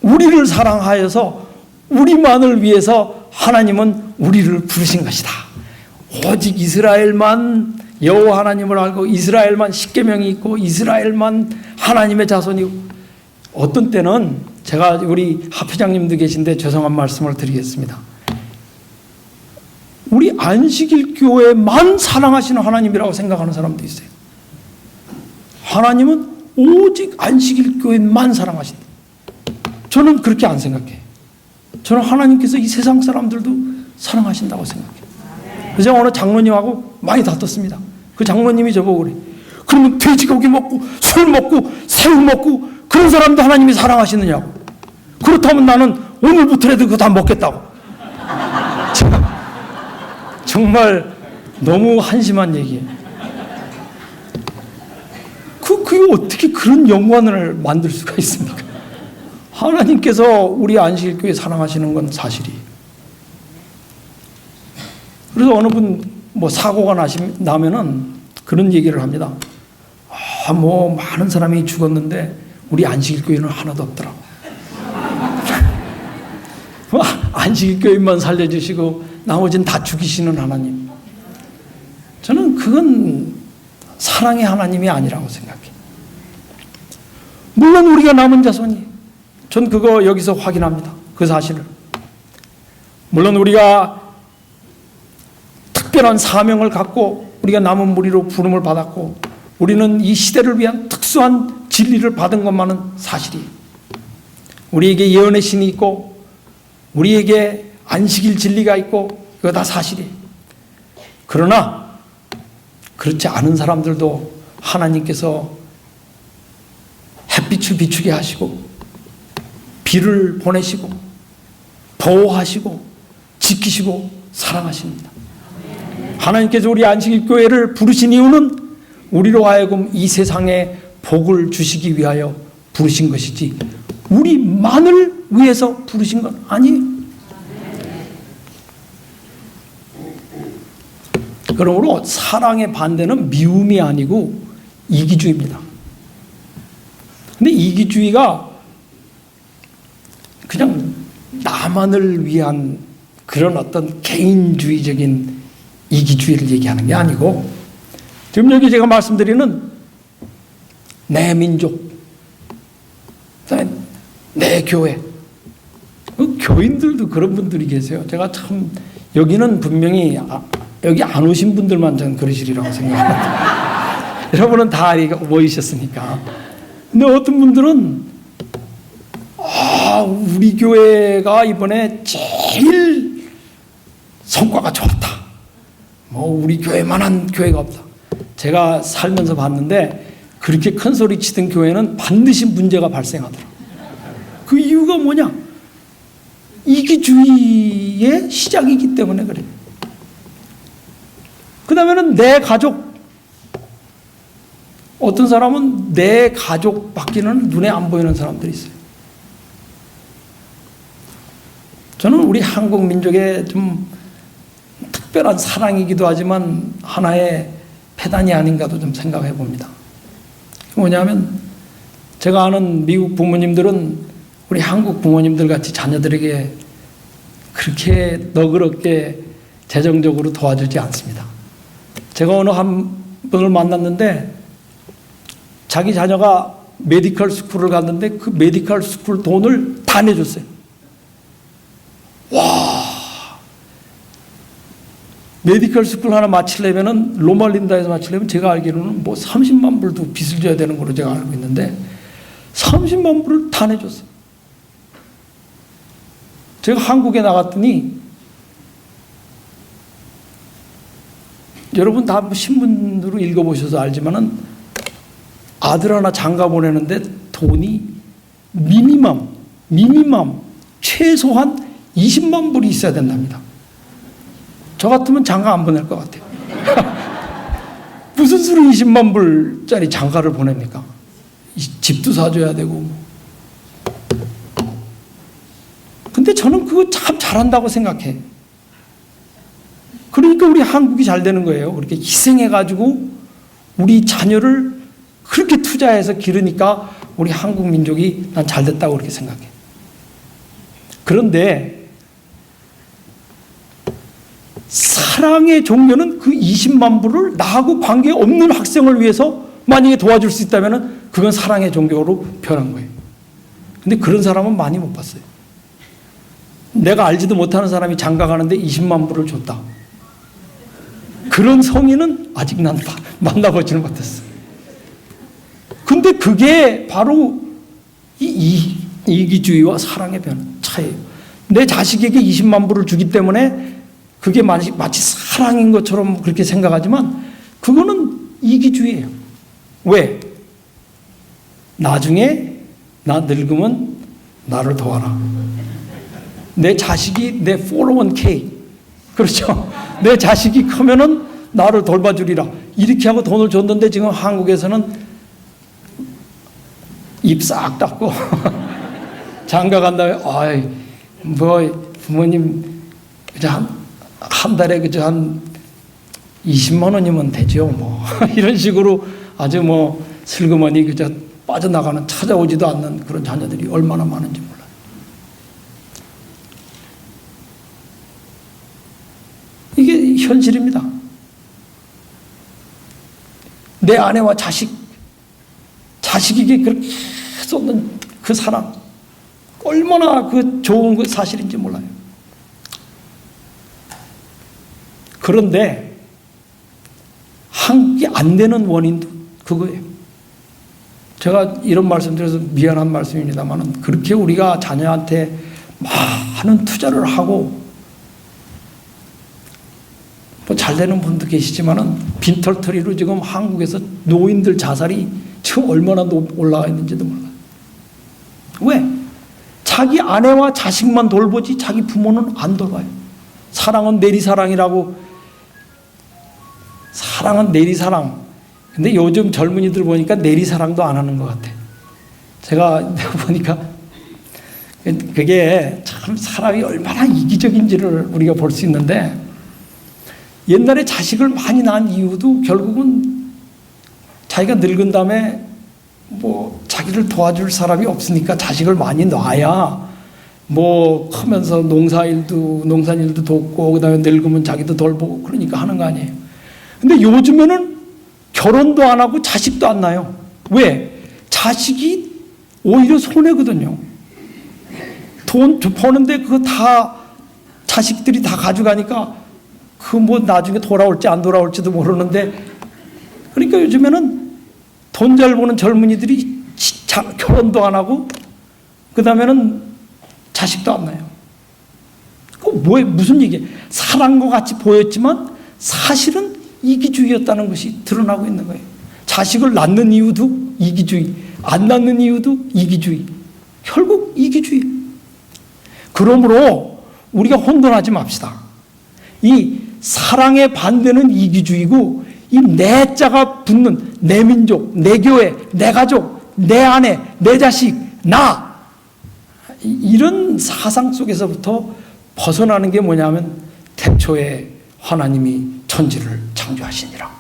우리를 사랑하여서 우리만을 위해서 하나님은 우리를 부르신 것이다. 오직 이스라엘만 여호와 하나님을 알고 이스라엘만 십계명이 있고 이스라엘만 하나님의 자손이고, 어떤 때는 제가 우리 하회장님도 계신데 죄송한 말씀을 드리겠습니다. 우리 안식일 교회만 사랑하시는 하나님이라고 생각하는 사람도 있어요. 하나님은 오직 안식일 교회만 사랑하신다. 저는 그렇게 안 생각해요. 저는 하나님께서 이 세상 사람들도 사랑하신다고 생각해요. 그래서 제가 오늘 장로님하고 많이 다퉜습니다. 그 장로님이 저보고 그래, 그러면 돼지고기 먹고 술 먹고 새우 먹고 그런 사람도 하나님이 사랑하시느냐고. 그렇다면 나는 오늘부터라도 그거 다 먹겠다고. 정말 너무 한심한 얘기예요. 그게 어떻게 그런 연관을 만들 수가 있습니까? 하나님께서 우리 안식일교회 사랑하시는 건 사실이에요. 그래서 어느 분 뭐 사고가 나면은 그런 얘기를 합니다. 뭐 많은 사람이 죽었는데 우리 안식일교회는 하나도 없더라고. 안식일교회만 살려주시고 나머지는 다 죽이시는 하나님. 저는 그건 사랑의 하나님이 아니라고 생각해요. 물론 우리가 남은 자손이, 전 그거 여기서 확인합니다. 그 사실을. 물론 우리가 특별한 사명을 갖고 우리가 남은 무리로 부름을 받았고 우리는 이 시대를 위한 특수한 진리를 받은 것만은 사실이에요. 우리에게 예언의 신이 있고 우리에게 안식일 진리가 있고 이거 다 사실이에요. 그러나 그렇지 않은 사람들도 하나님께서 햇빛을 비추게 하시고 비를 보내시고 보호하시고 지키시고 사랑하십니다. 하나님께서 우리 안식일 교회를 부르신 이유는 우리로 하여금 이 세상에 복을 주시기 위하여 부르신 것이지 우리만을 위해서 부르신 건 아니에요. 그러므로 사랑의 반대는 미움이 아니고 이기주의입니다. 근데 이기주의가 그냥 나만을 위한 그런 어떤 개인주의적인 이기주의를 얘기하는 게 아니고, 지금 여기 제가 말씀드리는 내 민족, 내 교회, 교인들도 그런 분들이 계세요. 제가 참 여기는 분명히 여기 안 오신 분들만 저는 그러시리라고 생각합니다. 여러분은 다 모이셨으니까. 근데 어떤 분들은 우리 교회가 이번에 제일 성과가 좋았다. 우리 교회만한 교회가 없다. 제가 살면서 봤는데 그렇게 큰 소리 치던 교회는 반드시 문제가 발생하더라. 그 이유가 뭐냐? 이기주의의 시작이기 때문에 그래요. 그 다음에는 내 가족. 어떤 사람은 내 가족 밖에는 눈에 안 보이는 사람들이 있어요. 저는 우리 한국 민족의 좀 특별한 사랑이기도 하지만 하나의 폐단이 아닌가도 좀 생각해 봅니다. 뭐냐면 제가 아는 미국 부모님들은 우리 한국 부모님들 같이 자녀들에게 그렇게 너그럽게 재정적으로 도와주지 않습니다. 제가 어느 한 분을 만났는데 자기 자녀가 메디컬 스쿨을 갔는데 그 메디컬 스쿨 돈을 다 내줬어요. 와, 메디컬 스쿨 하나 마치려면은 로말린다에서 마치려면 제가 알기로는 30만 불도 빚을 져야 되는 걸로 제가 알고 있는데 30만 불을 다 내줬어요. 제가 한국에 나갔더니 여러분 다 신문으로 읽어보셔서 알지만은 아들 하나 장가 보내는데 돈이 미니멈 최소한 20만 불이 있어야 된답니다. 저 같으면 장가 안 보낼 것 같아요. 무슨 수로 20만 불짜리 장가를 보냅니까? 집도 사줘야 되고. 근데 저는 그거 참 잘한다고 생각해. 그러니까 우리 한국이 잘 되는 거예요. 그렇게 희생해가지고 우리 자녀를 그렇게 투자해서 기르니까 우리 한국 민족이 난 잘 됐다고 그렇게 생각해. 그런데 사랑의 종교는 그 20만 불을 나하고 관계없는 학생을 위해서 만약에 도와줄 수 있다면 그건 사랑의 종교로 변한 거예요. 근데 그런 사람은 많이 못 봤어요. 내가 알지도 못하는 사람이 장가 가는데 20만 불을 줬다. 그런 성인은 아직 난 만나보지는 못했어. 근데 그게 바로 이기주의와 사랑의 차이예요. 내 자식에게 20만 불을 주기 때문에 그게 마치 사랑인 것처럼 그렇게 생각하지만 그거는 이기주의예요. 왜? 나중에 나 늙으면 나를 도와라. 내 자식이 내 401k, 그렇죠? 내 자식이 크면은 나를 돌봐주리라. 이렇게 하고 돈을 줬는데 지금 한국에서는 입 싹 닫고 장가 간 다음에 부모님 그저 한 달에 그저 한 20만 원이면 되죠 이런 식으로 아주 슬그머니 그저 빠져나가는, 찾아오지도 않는 그런 자녀들이 얼마나 많은지 몰라요. 이게 현실입니다. 내 아내와 자식에게 그렇게 쏟는 그 사랑, 얼마나 그 좋은 그 사실인지 몰라요. 그런데 한국이 안 되는 원인도 그거예요. 제가 이런 말씀 드려서 미안한 말씀입니다만 그렇게 우리가 자녀한테 많은 투자를 하고 잘 되는 분도 계시지만은 빈털터리로 지금 한국에서 노인들 자살이 지금 얼마나 올라가 있는지도 몰라요. 왜? 자기 아내와 자식만 돌보지 자기 부모는 안 돌봐요. 사랑은 내리사랑이라고. 사랑은 내리사랑. 근데 요즘 젊은이들 보니까 내리사랑도 안 하는 것 같아. 제가 보니까 그게 참 사람이 얼마나 이기적인지를 우리가 볼 수 있는데, 옛날에 자식을 많이 낳은 이유도 결국은 자기가 늙은 다음에 자기를 도와줄 사람이 없으니까 자식을 많이 낳아야 뭐 크면서 농산일도 돕고 그다음에 늙으면 자기도 돌보고 그러니까 하는 거 아니에요. 근데 요즘에는 결혼도 안 하고 자식도 안 낳아요. 왜? 자식이 오히려 손해거든요. 돈 버는데 그거 다 자식들이 다 가져가니까 그 뭐 나중에 돌아올지 안 돌아올지도 모르는데, 그러니까 요즘에는 돈 잘 버는 젊은이들이 결혼도 안 하고 그 다음에는 자식도 안 낳아요. 그 무슨 얘기예요? 사랑과 같이 보였지만 사실은 이기주의였다는 것이 드러나고 있는 거예요. 자식을 낳는 이유도 이기주의, 안 낳는 이유도 이기주의. 결국 이기주의. 그러므로 우리가 혼돈하지 맙시다. 이 사랑의 반대는 이기주의고, 이 내자가 붙는 내 민족, 내 교회, 내 가족, 내 아내, 내 자식, 나, 이런 사상 속에서부터 벗어나는 게 뭐냐면 태초에 하나님이 천지를 창조하시니라.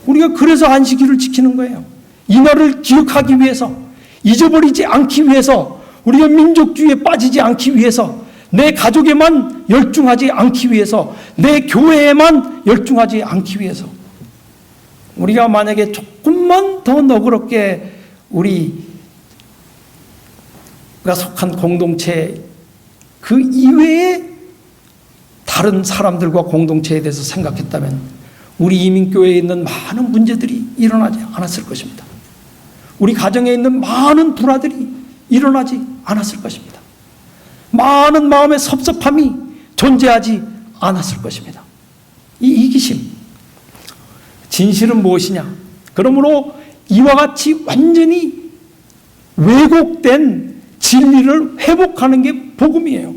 우리가 그래서 안식일을 지키는 거예요. 이 날을 기억하기 위해서, 잊어버리지 않기 위해서, 우리가 민족주의에 빠지지 않기 위해서, 내 가족에만 열중하지 않기 위해서, 내 교회에만 열중하지 않기 위해서. 우리가 만약에 조금만 더 너그럽게 우리가 속한 공동체 그 이외에 다른 사람들과 공동체에 대해서 생각했다면 우리 이민교회에 있는 많은 문제들이 일어나지 않았을 것입니다. 우리 가정에 있는 많은 불화들이 일어나지 않았을 것입니다. 많은 마음의 섭섭함이 존재하지 않았을 것입니다. 이 이기심, 진실은 무엇이냐? 그러므로 이와 같이 완전히 왜곡된 진리를 회복하는 게 복음이에요.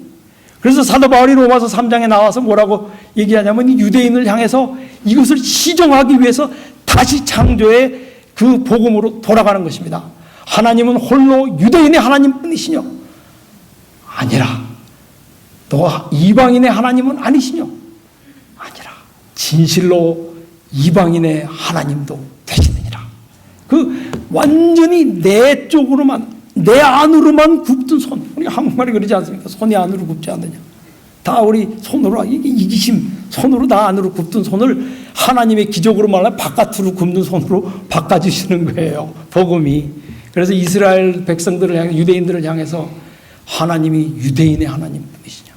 그래서 사도 바울이 로마서 3장에 나와서 뭐라고 얘기하냐면, 유대인을 향해서 이것을 시정하기 위해서 다시 창조의 그 복음으로 돌아가는 것입니다. 하나님은 홀로 유대인의 하나님뿐이시뇨? 아니라. 또 이방인의 하나님은 아니시뇨? 아니라. 진실로 이방인의 하나님도 되시느니라. 그 완전히 내 쪽으로만, 내 안으로만 굽든 손. 우리 한국말이 그러지 않습니까? 손이 안으로 굽지 않느냐. 다 우리 손으로, 이기심, 손으로 다 안으로 굽든 손을 하나님의 기적으로 말하면 바깥으로 굽는 손으로 바꿔주시는 거예요. 복음이. 그래서 이스라엘 백성들을 향해, 유대인들을 향해서 하나님이 유대인의 하나님이시냐?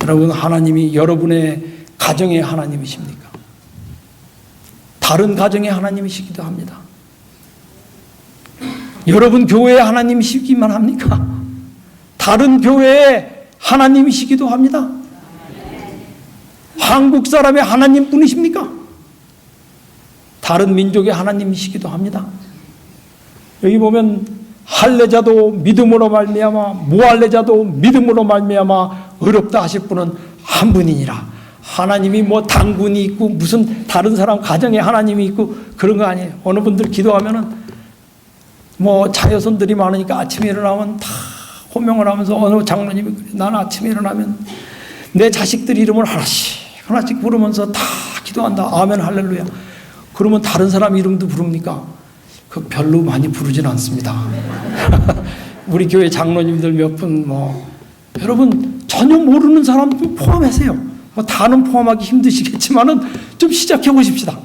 여러분, 하나님이 여러분의 가정의 하나님이십니까? 다른 가정의 하나님이시기도 합니다. 여러분 교회의 하나님이시기만 합니까? 다른 교회의 하나님이시기도 합니다. 한국 사람의 하나님뿐이십니까? 다른 민족의 하나님이시기도 합니다. 여기 보면 할례자도 믿음으로 말미암아 무할례자도 믿음으로 말미암아 의롭다 하실 분은 한 분이니라. 하나님이 뭐 당군이 있고 무슨 다른 사람 가정에 하나님이 있고 그런 거 아니에요. 어느 분들 기도하면은 뭐 자녀손들이 많으니까 아침에 일어나면 다 호명을 하면서, 어느 장로님이 그래, 나는 아침에 일어나면 내 자식들 이름을 하나씩 하나씩 부르면서 다 기도한다. 아멘 할렐루야. 그러면 다른 사람 이름도 부릅니까? 그 별로 많이 부르진 않습니다. 우리 교회 장로님들 몇 분 여러분 전혀 모르는 사람 좀 포함하세요. 다는 포함하기 힘드시겠지만은 좀 시작해 보십시다.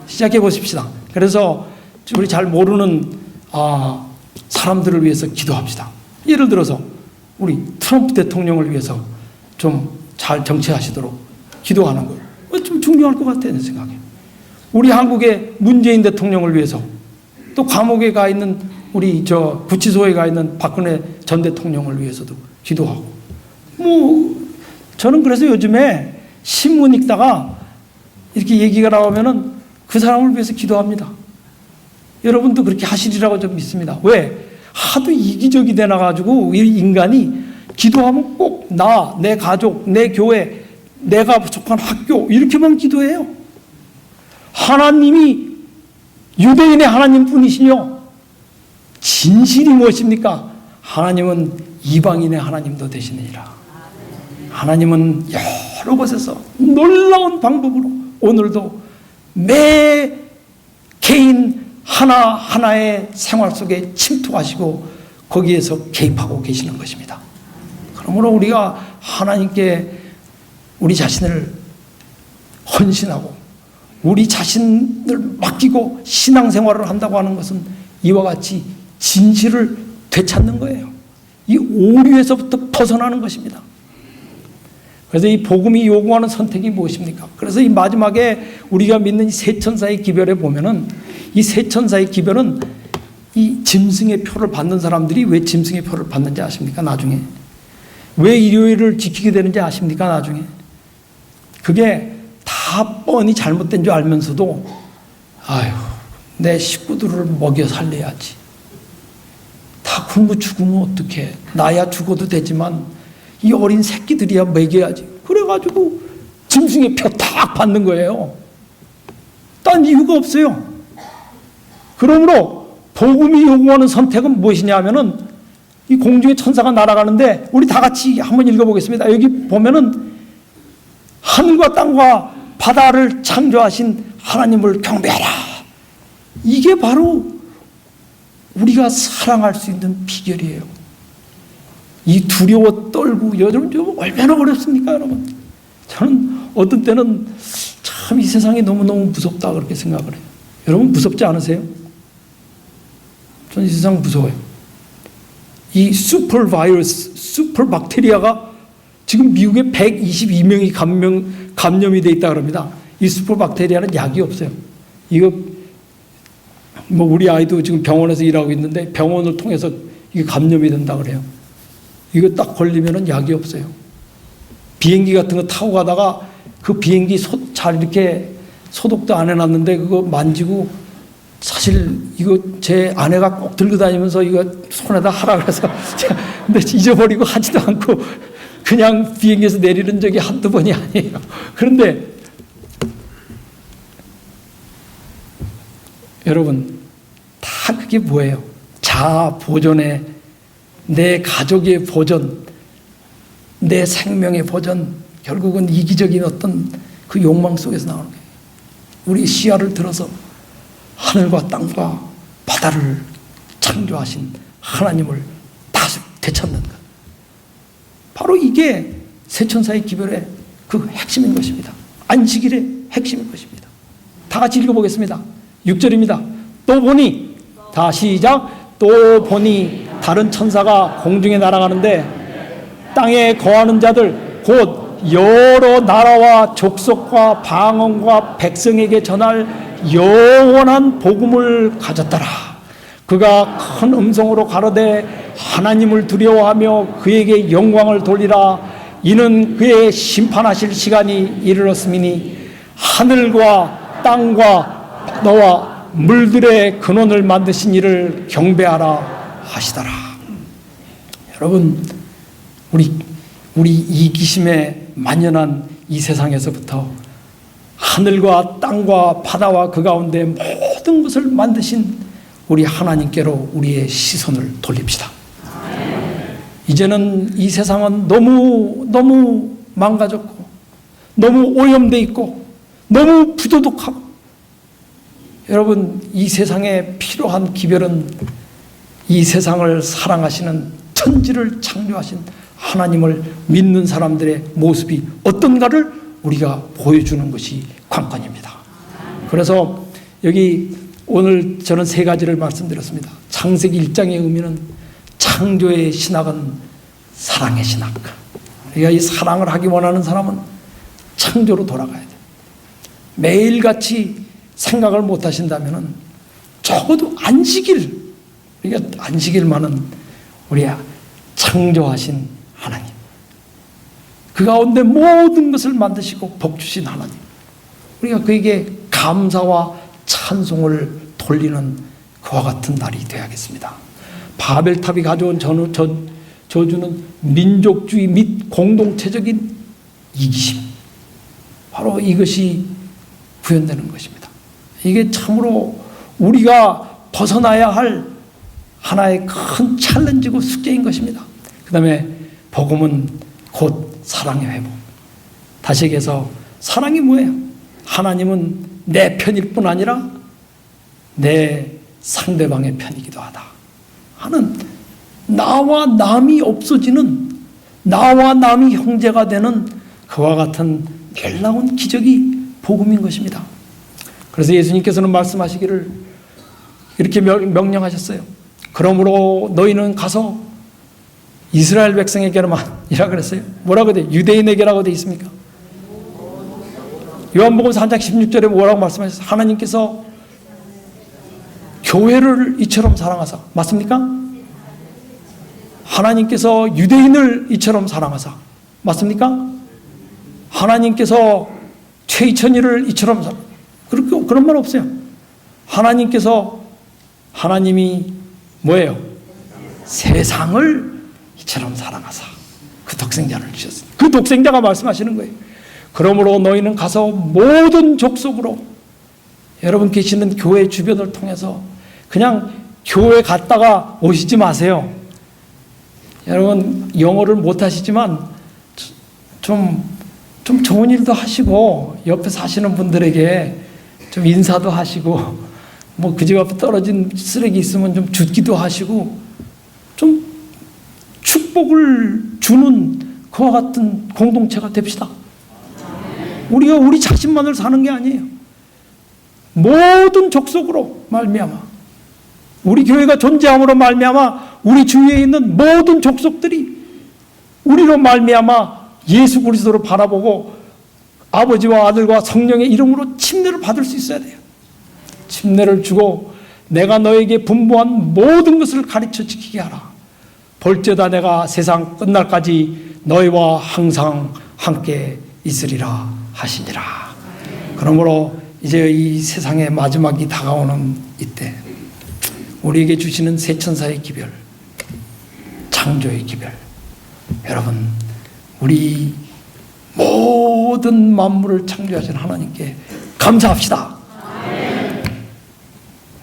시작해 보십시다. 그래서 우리 잘 모르는 사람들을 위해서 기도합시다. 예를 들어서 우리 트럼프 대통령을 위해서 좀 잘 정치하시도록 기도하는 거 좀 중요할 것 같다는 생각에, 우리 한국의 문재인 대통령을 위해서, 또 감옥에 가 있는 우리 구치소에 가 있는 박근혜 전 대통령을 위해서도 기도하고, 저는 그래서 요즘에 신문 읽다가 이렇게 얘기가 나오면은 그 사람을 위해서 기도합니다. 여러분도 그렇게 하시리라고 좀 믿습니다. 왜? 하도 이기적이 되나가지고 이 인간이 기도하면 꼭 나, 내 가족, 내 교회, 내가 속한 학교 이렇게만 기도해요. 하나님이 유대인의 하나님뿐이시뇨? 진실이 무엇입니까? 하나님은 이방인의 하나님도 되시느니라. 하나님은 여러 곳에서 놀라운 방법으로 오늘도 매 개인 하나하나의 생활 속에 침투하시고 거기에서 개입하고 계시는 것입니다. 그러므로 우리가 하나님께 우리 자신을 헌신하고 우리 자신을 맡기고 신앙생활을 한다고 하는 것은 이와 같이 진실을 되찾는 거예요. 이 오류에서부터 벗어나는 것입니다. 그래서 이 복음이 요구하는 선택이 무엇입니까? 그래서 이 마지막에 우리가 믿는 이 세 천사의 기별에 보면은 이 세 천사의 기별은 이 짐승의 표를 받는 사람들이 왜 짐승의 표를 받는지 아십니까? 나중에 왜 일요일을 지키게 되는지 아십니까? 나중에 그게 다 뻔히 잘못된 줄 알면서도 아유 내 식구들을 먹여 살려야지, 다 굶어 죽으면 어떡해, 나야 죽어도 되지만 이 어린 새끼들이야 먹여야지. 그래가지고 짐승의 표 딱 받는 거예요. 딴 이유가 없어요. 그러므로 복음이 요구하는 선택은 무엇이냐 하면은 이 공중에 천사가 날아가는데 우리 다 같이 한번 읽어보겠습니다. 여기 보면은 하늘과 땅과 바다를 창조하신 하나님을 경배하라. 이게 바로 우리가 사랑할 수 있는 비결이에요. 이 두려워 떨고, 여러분 얼마나 어렵습니까, 여러분? 저는 어떤 때는 참 이 세상이 너무너무 무섭다 그렇게 생각을 해요. 여러분 무섭지 않으세요? 저는 이 세상 무서워요. 이 슈퍼 바이러스, 슈퍼 박테리아가 지금 미국에 122명이 감염이 돼 있다 그럽니다. 이 슈퍼 박테리아는 약이 없어요. 이거 뭐 우리 아이도 지금 병원에서 일하고 있는데 병원을 통해서 이게 감염이 된다 그래요. 이거 딱 걸리면은 약이 없어요. 비행기 같은 거 타고 가다가 그 비행기 잘 이렇게 소독도 안 해놨는데 그거 만지고, 사실 이거 제 아내가 꼭 들고 다니면서 이거 손에다 하라 그래서 근데 잊어버리고 하지도 않고 그냥 비행기에서 내리는 적이 한두 번이 아니에요. 그런데 여러분 다 그게 뭐예요? 자아 보존에, 내 가족의 보존, 내 생명의 보존, 결국은 이기적인 어떤 그 욕망 속에서 나오는 거예요. 우리 시야를 들어서 하늘과 땅과 바다를 창조하신 하나님을 다시 되찾는 것. 바로 이게 세천사의 기별의 그 핵심인 것입니다. 안식일의 핵심인 것입니다. 다 같이 읽어보겠습니다. 6절입니다. 또 보니, 다 시작. 또 보니 다른 천사가 공중에 날아가는데 땅에 거하는 자들 곧 여러 나라와 족속과 방언과 백성에게 전할 영원한 복음을 가졌더라. 그가 큰 음성으로 가로되 하나님을 두려워하며 그에게 영광을 돌리라. 이는 그의 심판하실 시간이 이르렀음이니 하늘과 땅과 너와 물들의 근원을 만드신 이를 경배하라 하시더라. 여러분, 우리 이기심에 만연한 이 세상에서부터 하늘과 땅과 바다와 그 가운데 모든 것을 만드신 우리 하나님께로 우리의 시선을 돌립시다. 이제는 이 세상은 너무 망가졌고 너무 오염돼 있고 너무 부도덕하고, 여러분 이 세상에 필요한 기별은 이 세상을 사랑하시는 천지를 창조하신 하나님을 믿는 사람들의 모습이 어떤가를 우리가 보여주는 것이 관건입니다. 그래서 여기 오늘 저는 세 가지를 말씀드렸습니다. 창세기 1장의 의미는 창조의 신학은 사랑의 신학. 우리가 이 사랑을 하기 원하는 사람은 창조로 돌아가야 돼요. 매일같이 생각을 못 하신다면 적어도 안식일, 우리가 안식일만은 우리 창조하신 하나님, 그 가운데 모든 것을 만드시고 복주신 하나님, 우리가 그에게 감사와 찬송을 돌리는 그와 같은 날이 되어야겠습니다. 바벨탑이 가져온 저주는 민족주의 및 공동체적인 이기심, 바로 이것이 구현되는 것입니다. 이게 참으로 우리가 벗어나야 할 하나의 큰 챌린지고 숙제인 것입니다. 그 다음에 복음은 곧 사랑의 회복. 다시 얘기해서 사랑이 뭐예요? 하나님은 내 편일 뿐 아니라 내 상대방의 편이기도 하다 하는 나와 남이 없어지는, 나와 남이 형제가 되는 그와 같은 놀라운 기적이 복음인 것입니다. 그래서 예수님께서는 말씀하시기를 이렇게 명령하셨어요. 그러므로 너희는 가서 이스라엘 백성에게로만이라 그랬어요. 뭐라고 돼? 유대인에게라고 돼 있습니까? 요한복음서 1장 16절에 뭐라고 말씀하셨어요? 하나님께서 교회를 이처럼 사랑하사, 맞습니까? 하나님께서 유대인을 이처럼 사랑하사, 맞습니까? 하나님께서 최이천이를 이처럼 그런 말 없어요. 하나님이 뭐예요? 세상을 이처럼 사랑하사 그 독생자를 주셨어요. 그 독생자가 말씀하시는 거예요. 그러므로 너희는 가서 모든 족속으로, 여러분 계시는 교회 주변을 통해서 그냥 교회 갔다가 오시지 마세요. 여러분 영어를 못하시지만 좀 좋은 일도 하시고 옆에 사시는 분들에게 좀 인사도 하시고, 뭐 그 집 앞에 떨어진 쓰레기 있으면 좀 줍기도 하시고, 좀 축복을 주는 그와 같은 공동체가 됩시다. 우리가 우리 자신만을 사는 게 아니에요. 모든 족속으로 말미암아, 우리 교회가 존재함으로 말미암아 우리 주위에 있는 모든 족속들이 우리로 말미암아 예수 그리스도를 바라보고 아버지와 아들과 성령의 이름으로 침례를 받을 수 있어야 돼요. 침례를 주고 내가 너에게 분부한 모든 것을 가르쳐 지키게 하라. 볼지어다 내가 세상 끝날까지 너희와 항상 함께 있으리라 하시니라. 그러므로 이제 이 세상의 마지막이 다가오는 이때 우리에게 주시는 새 천사의 기별, 창조의 기별, 여러분 우리 모든 만물을 창조하신 하나님께 감사합시다.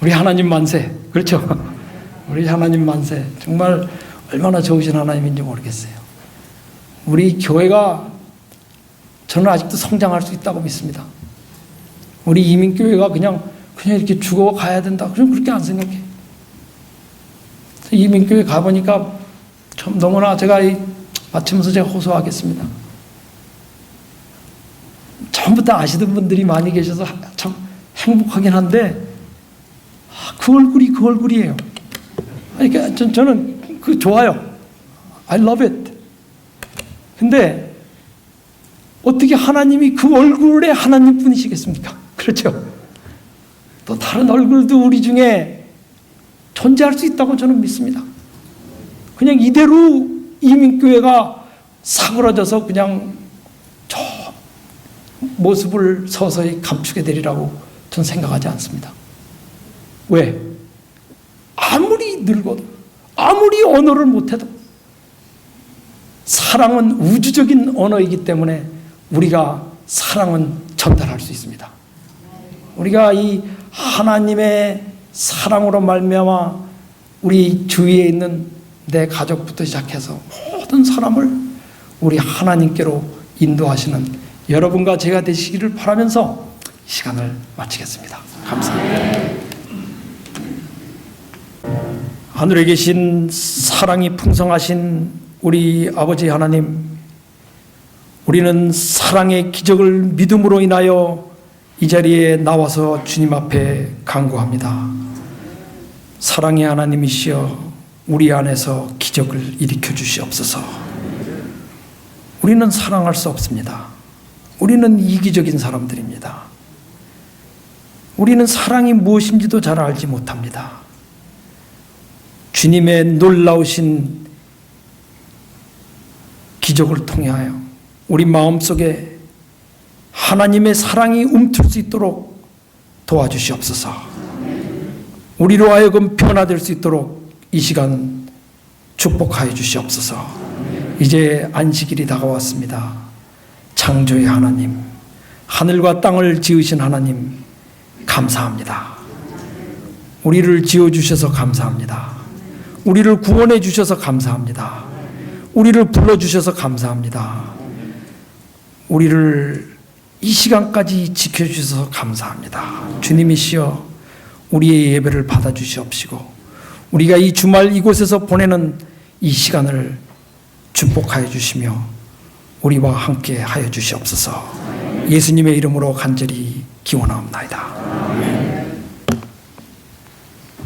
우리 하나님 만세. 그렇죠? 우리 하나님 만세. 정말 얼마나 좋으신 하나님인지 모르겠어요. 우리 교회가 저는 아직도 성장할 수 있다고 믿습니다. 우리 이민교회가 그냥 이렇게 죽어가야 된다. 저는 그렇게 안 생각해. 이민교회 가보니까 참 너무나 제가 마치면서 제가 호소하겠습니다. 처음부터 아시던 분들이 많이 계셔서 참 행복하긴 한데 그 얼굴이에요. 그러니까 저는 그 좋아요. I love it. 근데 어떻게 하나님이 그 얼굴에 하나님 분이시겠습니까? 그렇죠? 또 다른 얼굴도 우리 중에 존재할 수 있다고 저는 믿습니다. 그냥 이대로 이민교회가 사그러져서 그냥 저 모습을 서서히 감추게 되리라고 저는 생각하지 않습니다. 왜? 아무리 늙어도, 아무리 언어를 못해도 사랑은 우주적인 언어이기 때문에 우리가 사랑은 전달할 수 있습니다. 우리가 이 하나님의 사랑으로 말미암아 우리 주위에 있는 내 가족부터 시작해서 모든 사람을 우리 하나님께로 인도하시는 여러분과 제가 되시기를 바라면서 시간을 마치겠습니다. 감사합니다. 하늘에 계신 사랑이 풍성하신 우리 아버지 하나님, 우리는 사랑의 기적을 믿음으로 인하여 이 자리에 나와서 주님 앞에 간구합니다. 사랑의 하나님이시여 우리 안에서 기적을 일으켜 주시옵소서. 우리는 사랑할 수 없습니다. 우리는 이기적인 사람들입니다. 우리는 사랑이 무엇인지도 잘 알지 못합니다. 주님의 놀라우신 기적을 통하여 우리 마음속에 하나님의 사랑이 움틀 수 있도록 도와주시옵소서. 우리로 하여금 변화될 수 있도록 이 시간 축복하여 주시옵소서. 이제 안식일이 다가왔습니다. 창조의 하나님, 하늘과 땅을 지으신 하나님 감사합니다. 우리를 지어주셔서 감사합니다. 우리를 구원해 주셔서 감사합니다. 우리를 불러주셔서 감사합니다. 우리를 이 시간까지 지켜주셔서 감사합니다. 주님이시여 우리의 예배를 받아주시옵시고 우리가 이 주말 이곳에서 보내는 이 시간을 축복하여 주시며 우리와 함께 하여 주시옵소서. 예수님의 이름으로 간절히 기원하옵나이다.